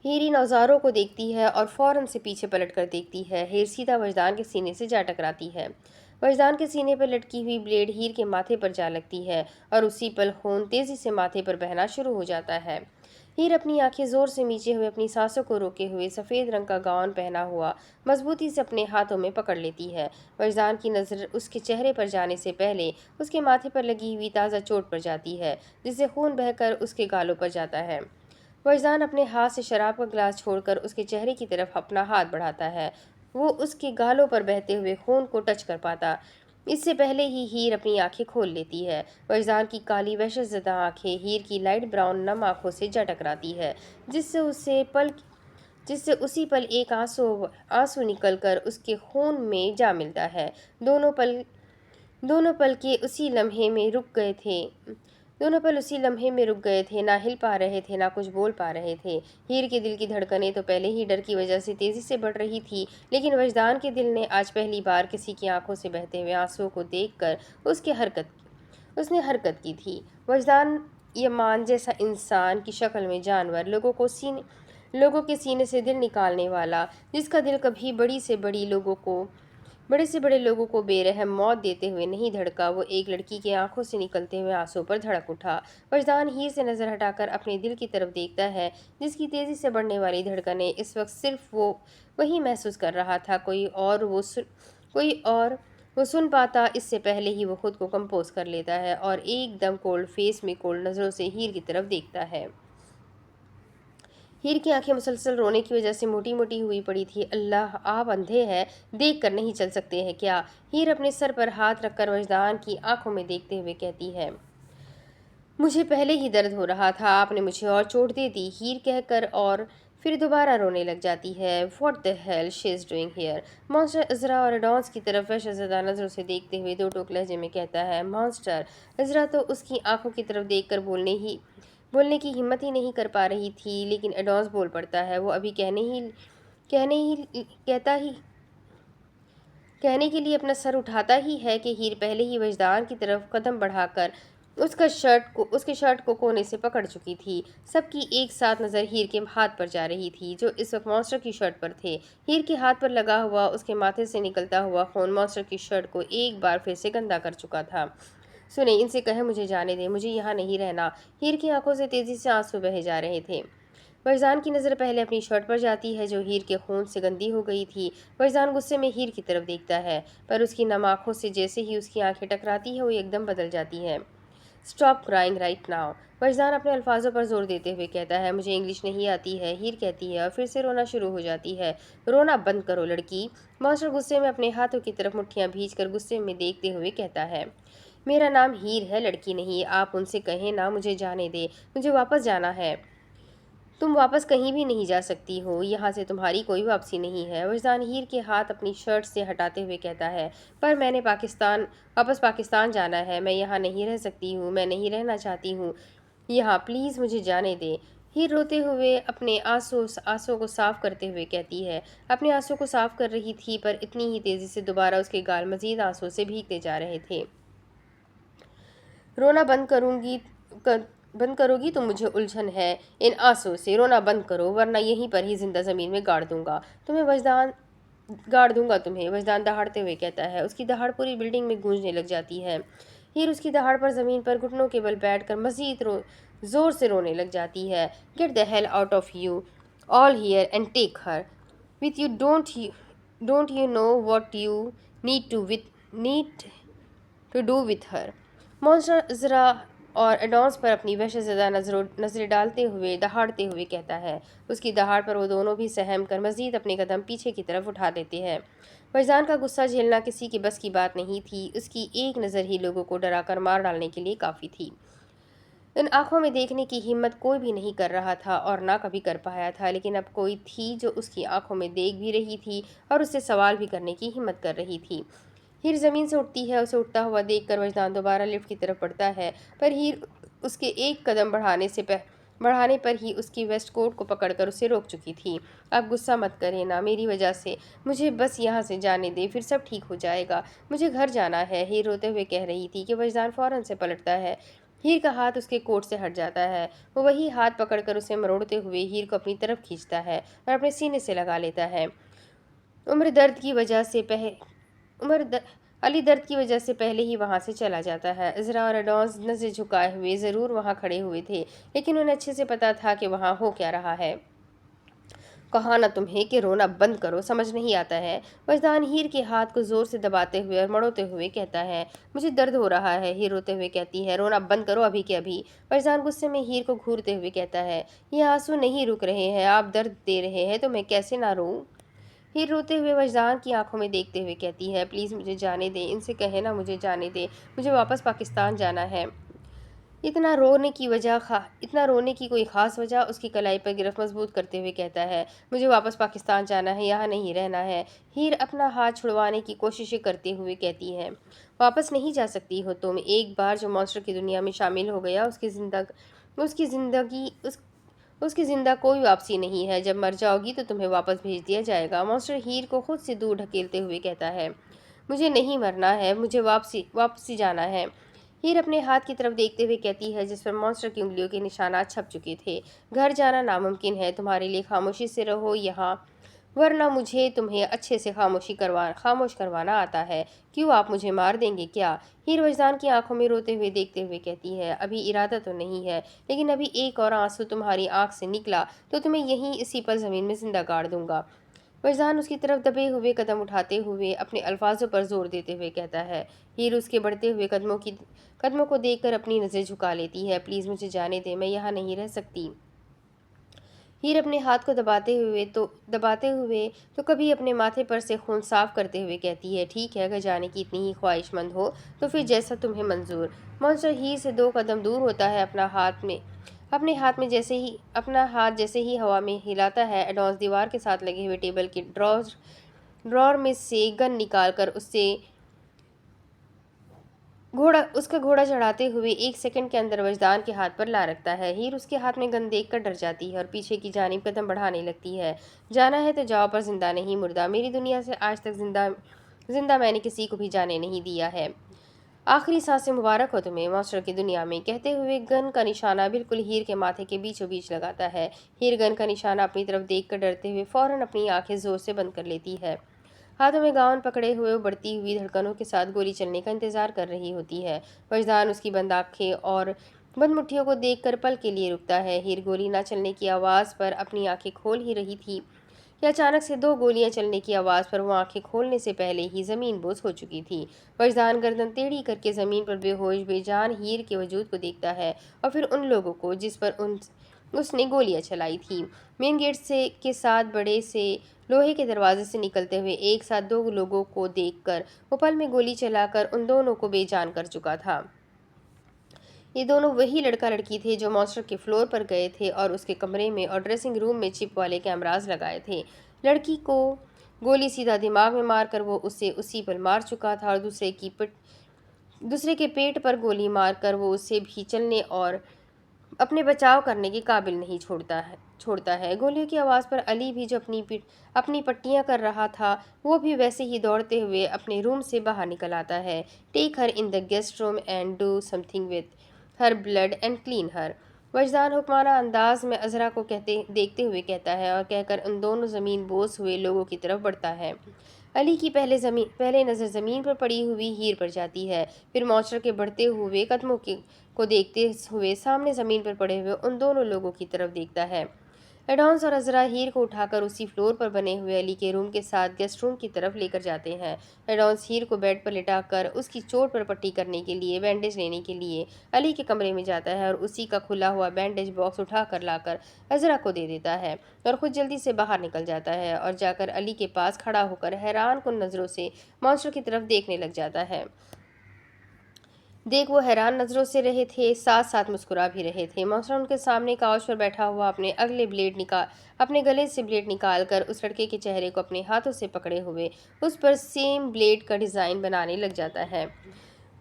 Speaker 1: हीर इन औजारों को देखती है और फौरन से पीछे पलट कर देखती है। हीर सीधा वजदान के सीने से जा टकराती है। वजदान के सीने पर लटकी हुई ब्लेड हीर के माथे पर जा लगती है और उसी पल खून तेजी से माथे पर बहना शुरू हो जाता है। हीर अपनी आंखें जोर से मीचे हुए अपनी सांसों को रोके हुए सफ़ेद रंग का गाउन पहना हुआ मजबूती से अपने हाथों में पकड़ लेती है। वजदान की नज़र उसके चेहरे पर जाने से पहले उसके माथे पर लगी हुई ताज़ा चोट पर जाती है, जिससे खून बहकर उसके गालों पर जाता है। वजदान अपने हाथ से शराब का ग्लास छोड़कर उसके चेहरे की तरफ अपना हाथ बढ़ाता है। वो उसके गालों पर बहते हुए खून को टच कर पाता इससे पहले ही हीर अपनी आंखें खोल लेती है। वजदान की काली वहशतज़दा आंखें हीर की लाइट ब्राउन नम आंखों से जा टकराती है, जिससे उसी पल एक आंसू निकलकर उसके खून में जा मिलता है। दोनों पल के उसी लम्हे में रुक गए थे। दोनों पल उसी लम्हे में रुक गए थे, ना हिल पा रहे थे ना कुछ बोल पा रहे थे। हीर के दिल की धड़कनें तो पहले ही डर की वजह से तेजी से बढ़ रही थी, लेकिन वजदान के दिल ने आज पहली बार किसी की आंखों से बहते हुए आंसुओं को देखकर उसने हरकत की थी। वजदान यमान जैसा इंसान की शक्ल में जानवर, लोगों के सीने से दिल निकालने वाला, जिसका दिल कभी बड़े से बड़े लोगों को बेरहम मौत देते हुए नहीं धड़का, वो एक लड़की की आंखों से निकलते हुए आंसू पर धड़क उठा। वजदान हीर से नज़र हटाकर अपने दिल की तरफ देखता है, जिसकी तेज़ी से बढ़ने वाली धड़कनें इस वक्त सिर्फ वो वही महसूस कर रहा था। वो सुन पाता इससे पहले ही वो खुद को कंपोज कर लेता है और एकदम कोल्ड फेस में कोल्ड नज़रों से हीर की तरफ देखता है। हीर की आंखें मुसलसल रोने की वजह से मोटी मोटी हुई पड़ी थी। अल्लाह, आप अंधे हैं, देख कर नहीं चल सकते हैं क्या? हीर अपने सर पर हाथ रखकर वजदान की आंखों में देखते हुए कहती है। मुझे पहले ही दर्द हो रहा था, आपने मुझे और चोट दे दी, हीर कहकर और फिर दोबारा रोने लग जाती है। What the hell she is doing here? Monster Azra और एडॉन्स की तरफ वहशतज़दा नज़रों से देखते हुए दो टोक लहजे में कहता है। मॉन्स्टर। अजरा तो उसकी आंखों की तरफ देखकर बोलने की हिम्मत ही नहीं कर पा रही थी, लेकिन एडॉन्स बोल पड़ता है। वो अभी कहने के लिए अपना सर उठाता ही है कि हीर पहले ही वजदान की तरफ कदम बढ़ाकर उसके शर्ट को कोने से पकड़ चुकी थी। सबकी एक साथ नज़र हीर के हाथ पर जा रही थी, जो इस वक्त मॉन्स्टर की शर्ट पर थे। हीर के हाथ पर लगा हुआ उसके माथे से निकलता हुआ खून मॉन्स्टर की शर्ट को एक बार फिर से गंदा कर चुका था। सुने, इनसे कहे मुझे जाने दे, मुझे यहाँ नहीं रहना। हीर की आंखों से तेजी से आंसू बहे जा रहे थे। वजदान की नज़र पहले अपनी शर्ट पर जाती है, जो हीर के खून से गंदी हो गई थी। वजदान गुस्से में हीर की तरफ देखता है, पर उसकी नम आंखों से जैसे ही उसकी आंखें टकराती है वो एकदम बदल जाती हैं। Stop crying right now. Wajdan अपने अल्फाजों पर जोर देते हुए कहता है, मुझे इंग्लिश नहीं आती है। हीर कहती है और फिर से रोना शुरू हो जाती है। रोना बंद करो लड़की। मॉन्स्टर गुस्से में अपने हाथों की तरफ मुट्ठियां भींचकर गुस्से में देखते हुए कहता है, मेरा नाम हीर है, लड़की नहीं। आप उनसे कहें ना, मुझे जाने दे, मुझे वापस जाना है। तुम वापस कहीं भी नहीं जा सकती हो, यहाँ से तुम्हारी कोई वापसी नहीं है। वजदान हीर के हाथ अपनी शर्ट से हटाते हुए कहता है, पर मैंने वापस पाकिस्तान जाना है। मैं यहाँ नहीं रह सकती हूँ, मैं नहीं रहना चाहती हूँ यहाँ, प्लीज़ मुझे जाने दे। हीर रोते हुए अपने आंसुओं को साफ करते हुए कहती है, अपने आंसुओं को साफ कर रही थी, पर इतनी ही तेज़ी से दोबारा उसके गाल मजीद आंसुओं से भीगते जा रहे थे। रोना बंद करोगी तो मुझे उलझन है इन आंसुओं से। रोना बंद करो, वरना यहीं पर ही जिंदा ज़मीन में गाड़ दूंगा तुम्हें। वजदान दहाड़ते हुए कहता है। उसकी दहाड़ पूरी बिल्डिंग में गूंजने लग जाती है। हीर उसकी दहाड़ पर ज़मीन पर घुटनों के बल बैठकर मजीद ज़ोर से रोने लग जाती है। Get the hell out of you all here and take her with you. Don't you know what you need to do with her. Monster ज़रा और एडॉन्स पर अपनी वहशत ज़दा नज़रें डालते हुए दहाड़ते हुए कहता है। उसकी दहाड़ पर वो दोनों भी सहम कर मज़ीद अपने कदम पीछे की तरफ उठा देते हैं। वजदान का गुस्सा झेलना किसी के बस की बात नहीं थी। उसकी एक नज़र ही लोगों को डराकर मार डालने के लिए काफ़ी थी। इन आंखों में देखने की हिम्मत कोई भी नहीं कर रहा था और ना कभी कर पाया था, लेकिन अब कोई थी जो उसकी आंखों में देख भी रही थी और उससे सवाल भी करने की हिम्मत कर रही थी। हीर ज़मीन से उठती है। उसे उठता हुआ देखकर वजदान दोबारा लिफ्ट की तरफ बढ़ता है, पर हीर उसके एक कदम बढ़ाने पर ही उसकी वेस्ट कोट को पकड़कर उसे रोक चुकी थी। अब गुस्सा मत करे ना, मेरी वजह से। मुझे बस यहाँ से जाने दे, फिर सब ठीक हो जाएगा। मुझे घर जाना है, हीर रोते हुए कह रही थी कि वजदान फ़ौरन से पलटता है। हीर का हाथ उसके कोट से हट जाता है। वो वही हाथ पकड़कर उसे मरोड़ते हुए हीर को अपनी तरफ खींचता है और अपने सीने से लगा लेता है। उम्र दर्द की वजह से अली दर्द की वजह से पहले ही वहां से चला जाता है। इज़रा और एडॉन्स नज़र झुकाए हुए ज़रूर वहां खड़े हुए थे, लेकिन उन्हें अच्छे से पता था कि वहां हो क्या रहा है। कहा ना तुम्हें कि रोना बंद करो, समझ नहीं आता है। वजदान हीर के हाथ को जोर से दबाते हुए और मड़ोते हुए कहता है, मुझे दर्द हो रहा है। हीर रोते हुए कहती है, रोना बंद करो अभी के अभी। वजदान गुस्से में हीर को घूरते हुए कहता है, ये आंसू नहीं रुक रहे हैं, आप दर्द दे रहे हैं तो मैं कैसे ना रोऊं। हीर रोते हुए वजदान की आंखों में देखते हुए कहती है, प्लीज़ मुझे जाने दे, इनसे कहे ना मुझे जाने दे, मुझे वापस पाकिस्तान जाना है। इतना रोने की कोई ख़ास वजह। उसकी कलाई पर गिरफ्त मजबूत करते हुए कहता है, मुझे वापस पाकिस्तान जाना है, यहाँ नहीं रहना है। हीर अपना हाथ छुड़वाने की कोशिशें करते हुए कहती है, वापस नहीं जा सकती हो तुम। एक बार जो मॉन्स्टर की दुनिया में शामिल हो गया, उसकी ज़िंदा कोई वापसी नहीं है। जब मर जाओगी तो तुम्हें वापस भेज दिया जाएगा। मॉन्स्टर हीर को खुद से दूर ढकेलते हुए कहता है, मुझे नहीं मरना है, मुझे वापसी जाना है। हीर अपने हाथ की तरफ देखते हुए कहती है, जिस पर मॉन्स्टर की उंगलियों के निशानात छप चुके थे, घर जाना नामुमकिन है, तुम्हारे लिए खामोशी से रहो यहाँ, वरना मुझे तुम्हें अच्छे से खामोश करवाना आता है। क्यों, आप मुझे मार देंगे क्या? हीर वजदान की आंखों में रोते हुए देखते हुए कहती है, अभी इरादा तो नहीं है, लेकिन अभी एक और आंसू तुम्हारी आंख से निकला तो तुम्हें यहीं इसी पर ज़मीन में जिंदा गाड़ दूंगा। वजदान उसकी तरफ दबे हुए कदम उठाते हुए अपने अल्फाजों पर जोर देते हुए कहता है। हीर उसके बढ़ते हुए कदमों को देखकर अपनी नज़र झुका लेती है। प्लीज़ मुझे जाने दे, मैं यहाँ नहीं रह सकती। हीर अपने हाथ को दबाते हुए तो कभी अपने माथे पर से खून साफ करते हुए कहती है, ठीक है, अगर जाने की इतनी ही ख्वाहिशमंद हो तो फिर जैसा तुम्हें मंजूर। मॉन्स्टर हीर से 2 कदम दूर होता है। अपना हाथ जैसे ही हवा में हिलाता है, एडॉन्स दीवार के साथ लगे हुए टेबल के ड्रॉर में से गन निकालकर उसका घोड़ा चढ़ाते हुए 1 सेकंड के अंदर वजदान के हाथ पर ला रखता है। हीर उसके हाथ में गन देखकर डर जाती है और पीछे की जानिब कदम बढ़ाने लगती है। जाना है तो जाओ, पर जिंदा नहीं, मुर्दा। मेरी दुनिया से आज तक जिंदा मैंने किसी को भी जाने नहीं दिया है। आखिरी सांसें मुबारक हो तुम्हें मॉन्स्टर की दुनिया में, कहते हुए गन का निशाना बिल्कुल हीर के माथे के बीचों बीच लगाता है। हीर गन का निशाना अपनी तरफ देखकर डरते हुए फौरन अपनी आंखें जोर से बंद कर लेती है। हाथों में गाउन पकड़े हुए वो बढ़ती हुई धड़कनों के साथ गोली चलने का इंतजार कर रही होती है। वजदान उसकी बंद आंखें और बंद मुट्ठियों को देखकर पल के लिए रुकता है। हीर गोली ना चलने की आवाज़ पर अपनी आंखें खोल ही रही थी कि अचानक से 2 गोलियां चलने की आवाज़ पर वो आंखें खोलने से पहले ही ज़मीन बोझ हो चुकी थी। वजदान गर्दन टेढ़ी करके ज़मीन पर बेहोश बेजान हीर के वजूद को देखता है और फिर उन लोगों को जिस पर उसने गोलियां चलाई थी। मेन गेट से के साथ बड़े से लोहे के दरवाजे से निकलते हुए एक साथ 2 लोगों को देखकर वो पल में गोली चलाकर उन दोनों को बेजान कर चुका था। ये दोनों वही लड़का लड़की थे जो मॉन्स्टर के फ्लोर पर गए थे और उसके कमरे में और ड्रेसिंग रूम में चिप वाले कैमरास लगाए थे। लड़की को गोली सीधा दिमाग में मारकर वो उसे उसी पर मार चुका था और दूसरे के पेट पर गोली मारकर वो उसे भी चलने और अपने बचाव करने के काबिल नहीं छोड़ता है। गोलियों की आवाज़ पर अली भी जो अपनी पट्टियां कर रहा था, वो भी वैसे ही दौड़ते हुए अपने रूम से बाहर निकल आता है। Take her in the guest room and do something with her blood and clean her. Wajdan हुक्माना अंदाज में अजरा को देखते हुए कहता है और कहकर उन दोनों ज़मीन बोस हुए लोगों की तरफ बढ़ता है। अली की पहले नज़र ज़मीन पर पड़ी हुई हीर पर जाती है, फिर मॉन्स्टर के बढ़ते हुए कदमों को देखते हुए सामने ज़मीन पर पड़े हुए उन दोनों लोगों की तरफ देखता है। एडॉन्स और अजरा हीर को उठाकर उसी फ्लोर पर बने हुए अली के रूम के साथ गेस्ट रूम की तरफ लेकर जाते हैं। एडॉन्स हीर को बेड पर लिटाकर उसकी चोट पर पट्टी करने के लिए बैंडेज लेने के लिए अली के कमरे में जाता है और उसी का खुला हुआ बैंडेज बॉक्स उठाकर लाकर अजरा को दे देता है और खुद जल्दी से बाहर निकल जाता है और जाकर अली के पास खड़ा होकर हैरान कुन नज़रों से मॉन्स्टर की तरफ देखने लग जाता है। वो हैरान नज़रों से रहे थे, साथ साथ मुस्कुरा भी रहे थे। मॉन्स्टर उनके सामने काउच पर बैठा हुआ अपने गले से ब्लेड निकाल कर उस लड़के के चेहरे को अपने हाथों से पकड़े हुए उस पर सेम ब्लेड का डिज़ाइन बनाने लग जाता है।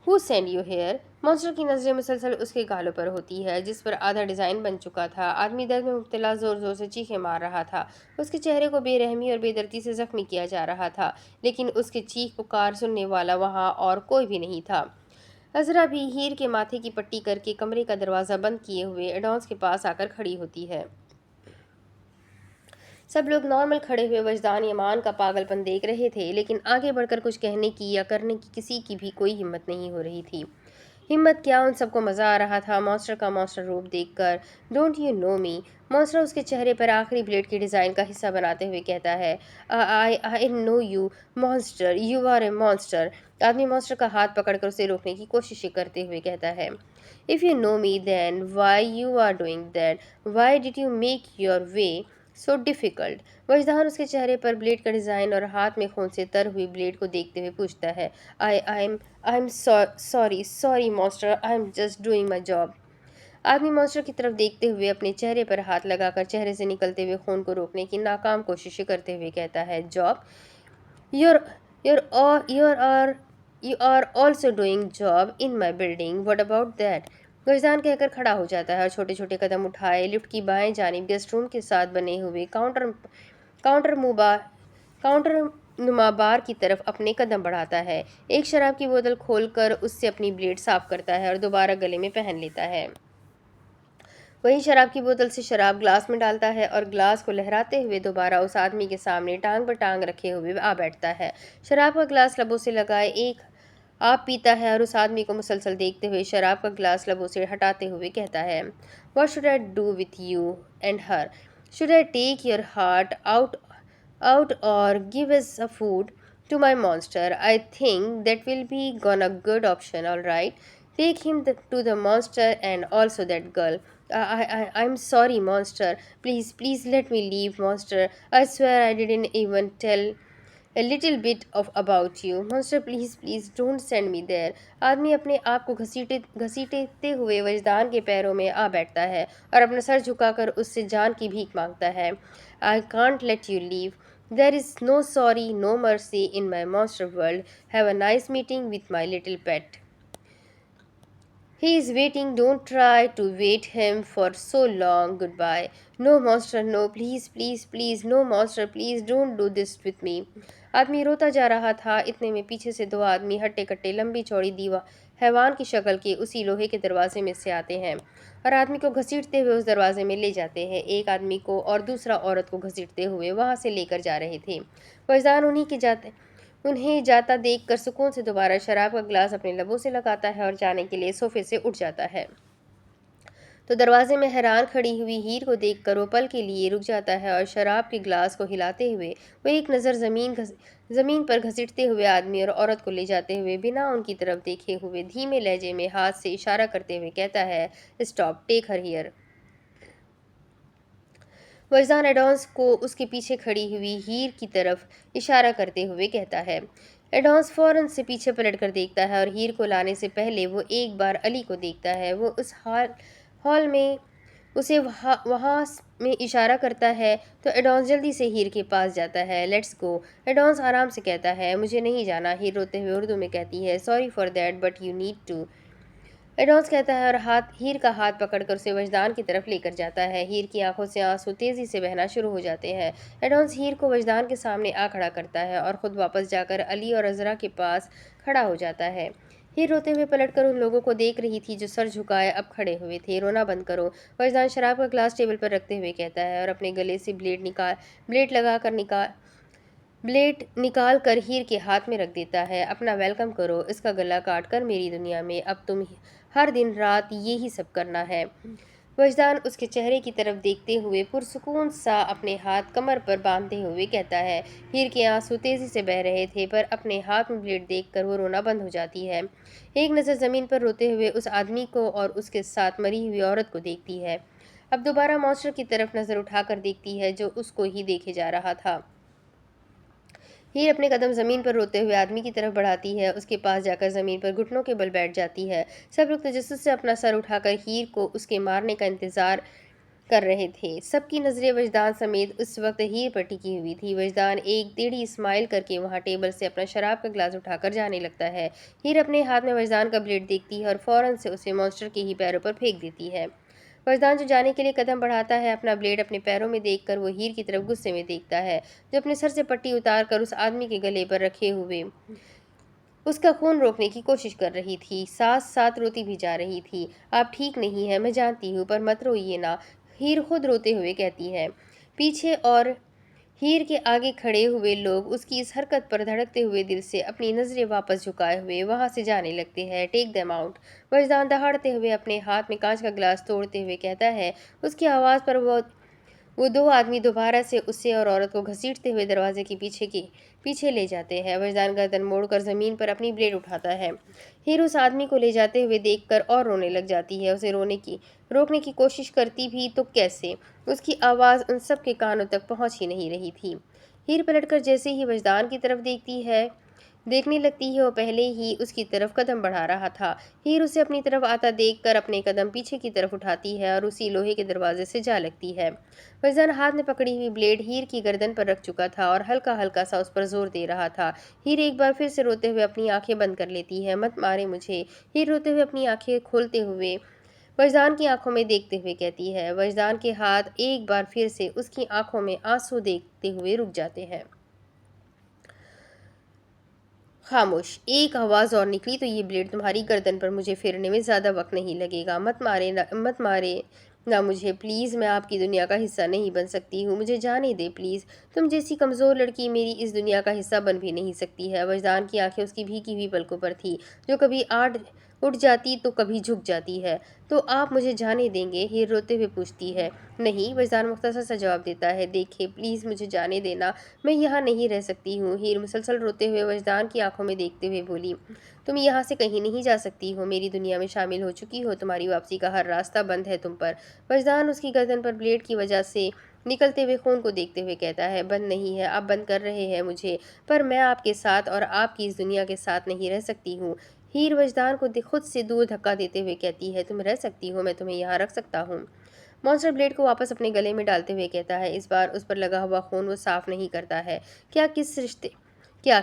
Speaker 1: Who send you hair? Monster की नज़रें मुसलसल उसके गालों पर होती है जिस पर आधा डिज़ाइन बन चुका था। आदमी दर्द में मुब्तला ज़ोर ज़ोर से चीखें मार रहा था। उसके चेहरे को बेरहमी और बेदर्दी से जख्मी किया जा रहा था, लेकिन उसके चीख पुकार सुनने वाला वहाँ और कोई भी नहीं था। अजरा भी हीर के माथे की पट्टी करके कमरे का दरवाज़ा बंद किए हुए एडॉन्स के पास आकर खड़ी होती है। सब लोग नॉर्मल खड़े हुए वजदान यमान का पागलपन देख रहे थे, लेकिन आगे बढ़कर कुछ कहने की या करने की किसी की भी कोई हिम्मत नहीं हो रही थी। हिम्मत क्या, उन सबको मज़ा आ रहा था मॉन्स्टर का मॉन्स्टर रूप देखकर। Don't you know me? Monster उसके चेहरे पर आखिरी ब्लेड के डिज़ाइन का हिस्सा बनाते हुए कहता है। I I know you monster, you are a monster. आदमी मॉन्स्टर का हाथ पकड़कर उसे रोकने की कोशिश करते हुए कहता है, if you know me then why you are doing that? Why did you make your way so difficult? Wajdan उसके चेहरे पर ब्लेड का डिज़ाइन और हाथ में खून से तर हुई ब्लेड को देखते हुए पूछता है, I am sorry monster, I am just doing my job. आदमी मॉन्स्टर की तरफ देखते हुए अपने चेहरे पर हाथ लगाकर चेहरे से निकलते हुए खून को रोकने की नाकाम कोशिशें करते हुए कहता है, job? You're you are also doing job in my building. What about that? Gulzan कहकर खड़ा हो जाता है और छोटे छोटे कदम उठाए लिफ्ट की बाएं जानिब गेस्ट रूम के साथ बने हुए काउंटर मुबा काउंटर नुमा बार की तरफ अपने कदम बढ़ाता है। एक शराब की बोतल खोलकर उससे अपनी ब्लेड साफ करता है और दोबारा गले में पहन लेता है। वही शराब की बोतल से शराब ग्लास में डालता है और ग्लास को लहराते हुए दोबारा उस आदमी के सामने टांग पर टांग रखे हुए आ बैठता है। शराब का ग्लास लबों से लगाए एक आप पीता है और उस आदमी को मुसलसल देखते हुए शराब का ग्लास लबों से हटाते हुए कहता है, what should I do with you and her? Should I take your heart out और give us a food to my monster? I think that will be gonna good option, all right. Take him to the monster and also that girl. I'm sorry, monster. Please let me leave, monster. I swear I didn't even tell a little bit of about you. Monster, please don't send me there. आदमी अपने आप को घसीटते हुए वजदान के पैरों में आ बैठता है और अपना सर झुकाकर उससे जान की भीख मांगता है। I can't let you leave. There is no sorry, no mercy in my monster world. Have a nice meeting with my little pet. He is waiting. Don't try to wait him for so long. Goodbye. No monster, no. Please. No monster, please don't do this with me. आदमी रोता जा रहा था। इतने में पीछे से 2 आदमी हट्टे कट्टे लंबी चौड़ी दीवार हैवान की शक्ल के उसी लोहे के दरवाजे में से आते हैं और आदमी को घसीटते हुए उस दरवाजे में ले जाते हैं। एक आदमी को और दूसरा औरत को घसीटते हुए वहां से लेकर जा रहे थे। फैजान उन्हें जाता देखकर सुकून से दोबारा शराब का गिलास अपने लबों से लगाता है और जाने के लिए सोफे से उठ जाता है। تو دروازے میں حیران کھڑی ہوئی ہیر کو دیکھ کر وہ پل کے لیے رک جاتا ہے اور شراب کے گلاس کو ہلاتے ہوئے وہ ایک نظر زمین پر گھسیٹتے ہوئے آدمی اور عورت کو لے جاتے ہوئے بنا ان کی طرف دیکھے ہوئے دھیمے لہجے میں ہاتھ سے اشارہ کرتے ہوئے کہتا ہے، اسٹاپ، ٹیک ہر ہیئر۔ وجدان ایڈونس کو اس کے پیچھے کھڑی ہوئی ہیر کی طرف اشارہ کرتے ہوئے کہتا ہے۔ ایڈونس فوراً سے پیچھے پلٹ کر دیکھتا ہے اور ہیر کو لانے سے پہلے وہ ایک بار علی کو دیکھتا ہے۔ وہ اس ہال میں اسے وہاں میں اشارہ کرتا ہے تو ایڈونس جلدی سے ہیر کے پاس جاتا ہے۔ لیٹس گو، ایڈونس آرام سے کہتا ہے، مجھے نہیں جانا۔ ہیر روتے ہوئے اردو میں کہتی ہے، sorry for that but you need to. Adons کہتا ہے اور ہیر کا ہاتھ پکڑ کر اسے وجدان کی طرف لے کر جاتا ہے۔ ہیر کی آنکھوں سے آنسو تیزی سے بہنا شروع ہو جاتے ہیں۔ ایڈونس ہیر کو وجدان کے سامنے آ کھڑا کرتا ہے اور خود واپس جا کر علی اور عذرا کے پاس کھڑا ہو جاتا ہے۔ ہیر روتے ہوئے پلٹ کر ان لوگوں کو دیکھ رہی تھی جو سر جھکائے اب کھڑے ہوئے تھے۔ رونا بند کرو، وجدان شراب کا گلاس ٹیبل پر رکھتے ہوئے کہتا ہے اور اپنے گلے سے بلیڈ نکال کر ہیر کے ہاتھ میں رکھ دیتا ہے۔ اپنا ویلکم کرو، اس کا گلا کاٹ کر میری دنیا میں اب تم ہر دن رات یہی سب کرنا ہے۔ وجدان اس کے چہرے کی طرف دیکھتے ہوئے پرسکون سا اپنے ہاتھ کمر پر باندھتے ہوئے کہتا ہے۔ ہیر کے آنسو تیزی سے بہہ رہے تھے پر اپنے ہاتھ میں بلیڈ دیکھ کر وہ رونا بند ہو جاتی ہے۔ ایک نظر زمین پر روتے ہوئے اس آدمی کو اور اس کے ساتھ مری ہوئی عورت کو دیکھتی ہے۔ اب دوبارہ مانسٹر کی طرف نظر اٹھا کر دیکھتی ہے جو اس کو ہی دیکھے جا رہا تھا۔ ہیر اپنے قدم زمین پر روتے ہوئے آدمی کی طرف بڑھاتی ہے، اس کے پاس جا کر زمین پر گھٹنوں کے بل بیٹھ جاتی ہے۔ سب لوگ تجسس سے اپنا سر اٹھا کر ہیر کو اس کے مارنے کا انتظار کر رہے تھے۔ سب کی نظریں وجدان سمیت اس وقت ہیر پر ٹکی ہوئی تھی۔ وجدان ایک ٹیڑھی اسمائل کر کے وہاں ٹیبل سے اپنا شراب کا گلاس اٹھا کر جانے لگتا ہے۔ ہیر اپنے ہاتھ میں وجدان کا بلیڈ دیکھتی ہے اور فوراً سے اسے مانسٹر کے ہی پیروں پر پھینک دیتی ہے۔ وجدان جو جانے کے لیے قدم بڑھاتا ہے، اپنا بلیڈ اپنے پیروں میں دیکھ کر وہ ہیر کی طرف غصے میں دیکھتا ہے جو اپنے سر سے پٹی اتار کر اس آدمی کے گلے پر رکھے ہوئے اس کا خون روکنے کی کوشش کر رہی تھی۔ ساتھ ساتھ روتی بھی جا رہی تھی۔ آپ ٹھیک نہیں ہیں، میں جانتی ہوں، پر مت روئیے نا، ہیر خود روتے ہوئے کہتی ہے۔ پیچھے اور ہیر کے آگے کھڑے ہوئے لوگ اس کی اس حرکت پر دھڑکتے ہوئے دل سے اپنی نظریں واپس جھکائے ہوئے وہاں سے جانے لگتے ہیں۔ ٹیک دیم آؤٹ، وجدان دہاڑتے ہوئے اپنے ہاتھ میں کانچ کا گلاس توڑتے ہوئے کہتا ہے۔ اس کی آواز پر وہ دو آدمی دوبارہ سے اسے اور عورت کو گھسیٹتے ہوئے دروازے کے پیچھے لے جاتے ہیں۔ وجدان گردن موڑ کر زمین پر اپنی بلیڈ اٹھاتا ہے۔ ہیر اس آدمی کو لے جاتے ہوئے دیکھ کر اور رونے لگ جاتی ہے۔ اسے روکنے کی کوشش کرتی بھی تو کیسے، اس کی آواز ان سب کے کانوں تک پہنچ ہی نہیں رہی تھی۔ ہیر پلٹ کر جیسے ہی وجدان کی طرف دیکھنے لگتی ہے، وہ پہلے ہی اس کی طرف قدم بڑھا رہا تھا۔ ہیر اسے اپنی طرف آتا دیکھ کر اپنے قدم پیچھے کی طرف اٹھاتی ہے اور اسی لوہے کے دروازے سے جا لگتی ہے۔ وجدان ہاتھ میں پکڑی ہوئی بلیڈ ہیر کی گردن پر رکھ چکا تھا اور ہلکا ہلکا سا اس پر زور دے رہا تھا۔ ہیر ایک بار پھر سے روتے ہوئے اپنی آنکھیں بند کر لیتی ہے۔ مت مارے مجھے، ہیر روتے ہوئے اپنی آنکھیں کھولتے ہوئے وجدان کی آنکھوں میں دیکھتے ہوئے کہتی ہے۔ وجدان کے ہاتھ ایک بار پھر سے اس کی آنکھوں میں آنسو دیکھتے ہوئے رک جاتے ہیں۔ خاموش، ایک آواز اور نکلی تو یہ بلیڈ تمہاری گردن پر مجھے پھیرنے میں زیادہ وقت نہیں لگے گا۔ مت مارے نہ مجھے پلیز، میں آپ کی دنیا کا حصہ نہیں بن سکتی ہوں، مجھے جانے دے پلیز۔ تم جیسی کمزور لڑکی میری اس دنیا کا حصہ بن بھی نہیں سکتی ہے۔ وجدان کی آنکھیں اس کی بھیگی ہوئی پلکوں پر تھی جو کبھی اٹھ جاتی تو کبھی جھک جاتی ہے۔ تو آپ مجھے جانے دیں گے؟ ہیر روتے ہوئے پوچھتی ہے۔ نہیں، وجدان مختصر سا جواب دیتا ہے۔ دیکھیں پلیز، مجھے جانے دینا، میں یہاں نہیں رہ سکتی ہوں۔ ہیر مسلسل روتے ہوئے وجدان کی آنکھوں میں دیکھتے ہوئے بولی، تم یہاں سے کہیں نہیں جا سکتی ہو، میری دنیا میں شامل ہو چکی ہو، تمہاری واپسی کا ہر راستہ بند ہے تم پر۔ وجدان اس کی گردن پر بلیڈ کی وجہ سے نکلتے ہوئے خون کو دیکھتے ہوئے کہتا ہے، بند نہیں ہے، آپ بند کر رہے ہیں مجھے، پر میں آپ کے ساتھ اور آپ کی اس دنیا کے ساتھ نہیں رہ سکتی ہوں۔ ہیر وجدان کو خود سے دور دھکا دیتے ہوئے کہتی ہے، تم رہ سکتی ہو، میں تمہیں یہاں رکھ سکتا ہوں۔ مانسٹر بلیڈ کو واپس اپنے گلے میں ڈالتے ہوئے کہتا ہے، اس بار اس پر لگا ہوا خون وہ صاف نہیں کرتا ہے۔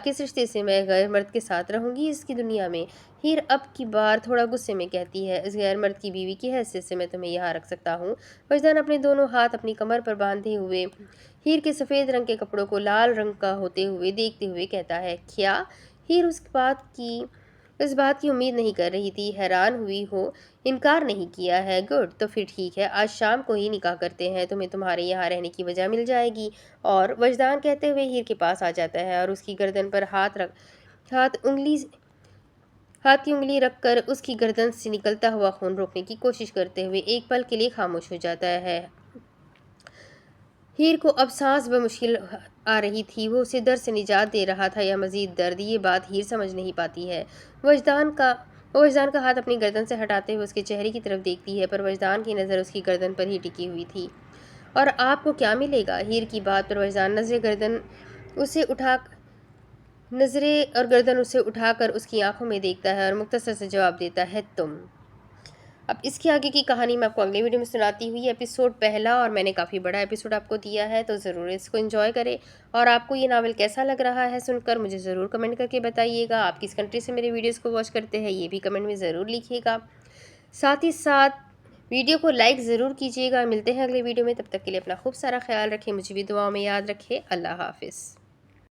Speaker 1: کس رشتے سے میں غیر مرد کے ساتھ رہوں گی اس کی دنیا میں؟ ہیر اب کی بار تھوڑا غصے میں کہتی ہے، اس غیر مرد کی بیوی کی حیثیت سے میں تمہیں یہاں رکھ سکتا ہوں۔ وجدان اپنے دونوں ہاتھ اپنی کمر پر باندھے ہوئے ہیر کے سفید رنگ کے کپڑوں کو لال رنگ کا ہوتے ہوئے دیکھتے ہوئے کہتا ہے، کیا؟ ہیر اس بات کی امید نہیں کر رہی تھی۔ حیران ہوئی ہو، انکار نہیں کیا ہے، گڈ، تو پھر ٹھیک ہے، آج شام کو ہی نکاح کرتے ہیں، تمہیں تمہارے یہاں رہنے کی وجہ مل جائے گی۔ اور وجدان کہتے ہوئے ہیر کے پاس آ جاتا ہے اور اس کی گردن پر ہاتھ ہاتھ کی انگلی رکھ کر اس کی گردن سے نکلتا ہوا خون روکنے کی کوشش کرتے ہوئے ایک پل کے لیے خاموش ہو جاتا ہے۔ ہیر کو اب سانس بمشکل آ رہی تھی۔ وہ اسے درد سے نجات دے رہا تھا یا مزید درد، یہ بات ہیر سمجھ نہیں پاتی ہے۔ وہ وجدان کا ہاتھ اپنی گردن سے ہٹاتے ہوئے اس کے چہرے کی طرف دیکھتی ہے، پر وجدان کی نظر اس کی گردن پر ہی ٹکی ہوئی تھی۔ اور آپ کو کیا ملے گا؟ ہیر کی بات پر وجدان گردن اسے اٹھا کر اس کی آنکھوں میں دیکھتا ہے اور مختصر سے جواب دیتا ہے، تم۔ اب اس کی آگے کی کہانی میں آپ کو اگلے ویڈیو میں سناتی ہوئی۔ ایپیسوڈ پہلا اور میں نے کافی بڑا ایپیسوڈ آپ کو دیا ہے، تو ضرور اس کو انجوائے کریں۔ اور آپ کو یہ ناول کیسا لگ رہا ہے سن کر مجھے ضرور کمنٹ کر کے بتائیے گا۔ آپ کس کنٹری سے میرے ویڈیوز کو واچ کرتے ہیں یہ بھی کمنٹ میں ضرور لکھیے گا۔ ساتھ ہی ساتھ ویڈیو کو لائک ضرور کیجیے گا۔ ملتے ہیں اگلے ویڈیو میں، تب تک کے لیے اپنا خوب سارا خیال رکھیں، مجھے بھی دعاؤں میں یاد رکھیں۔ اللہ حافظ۔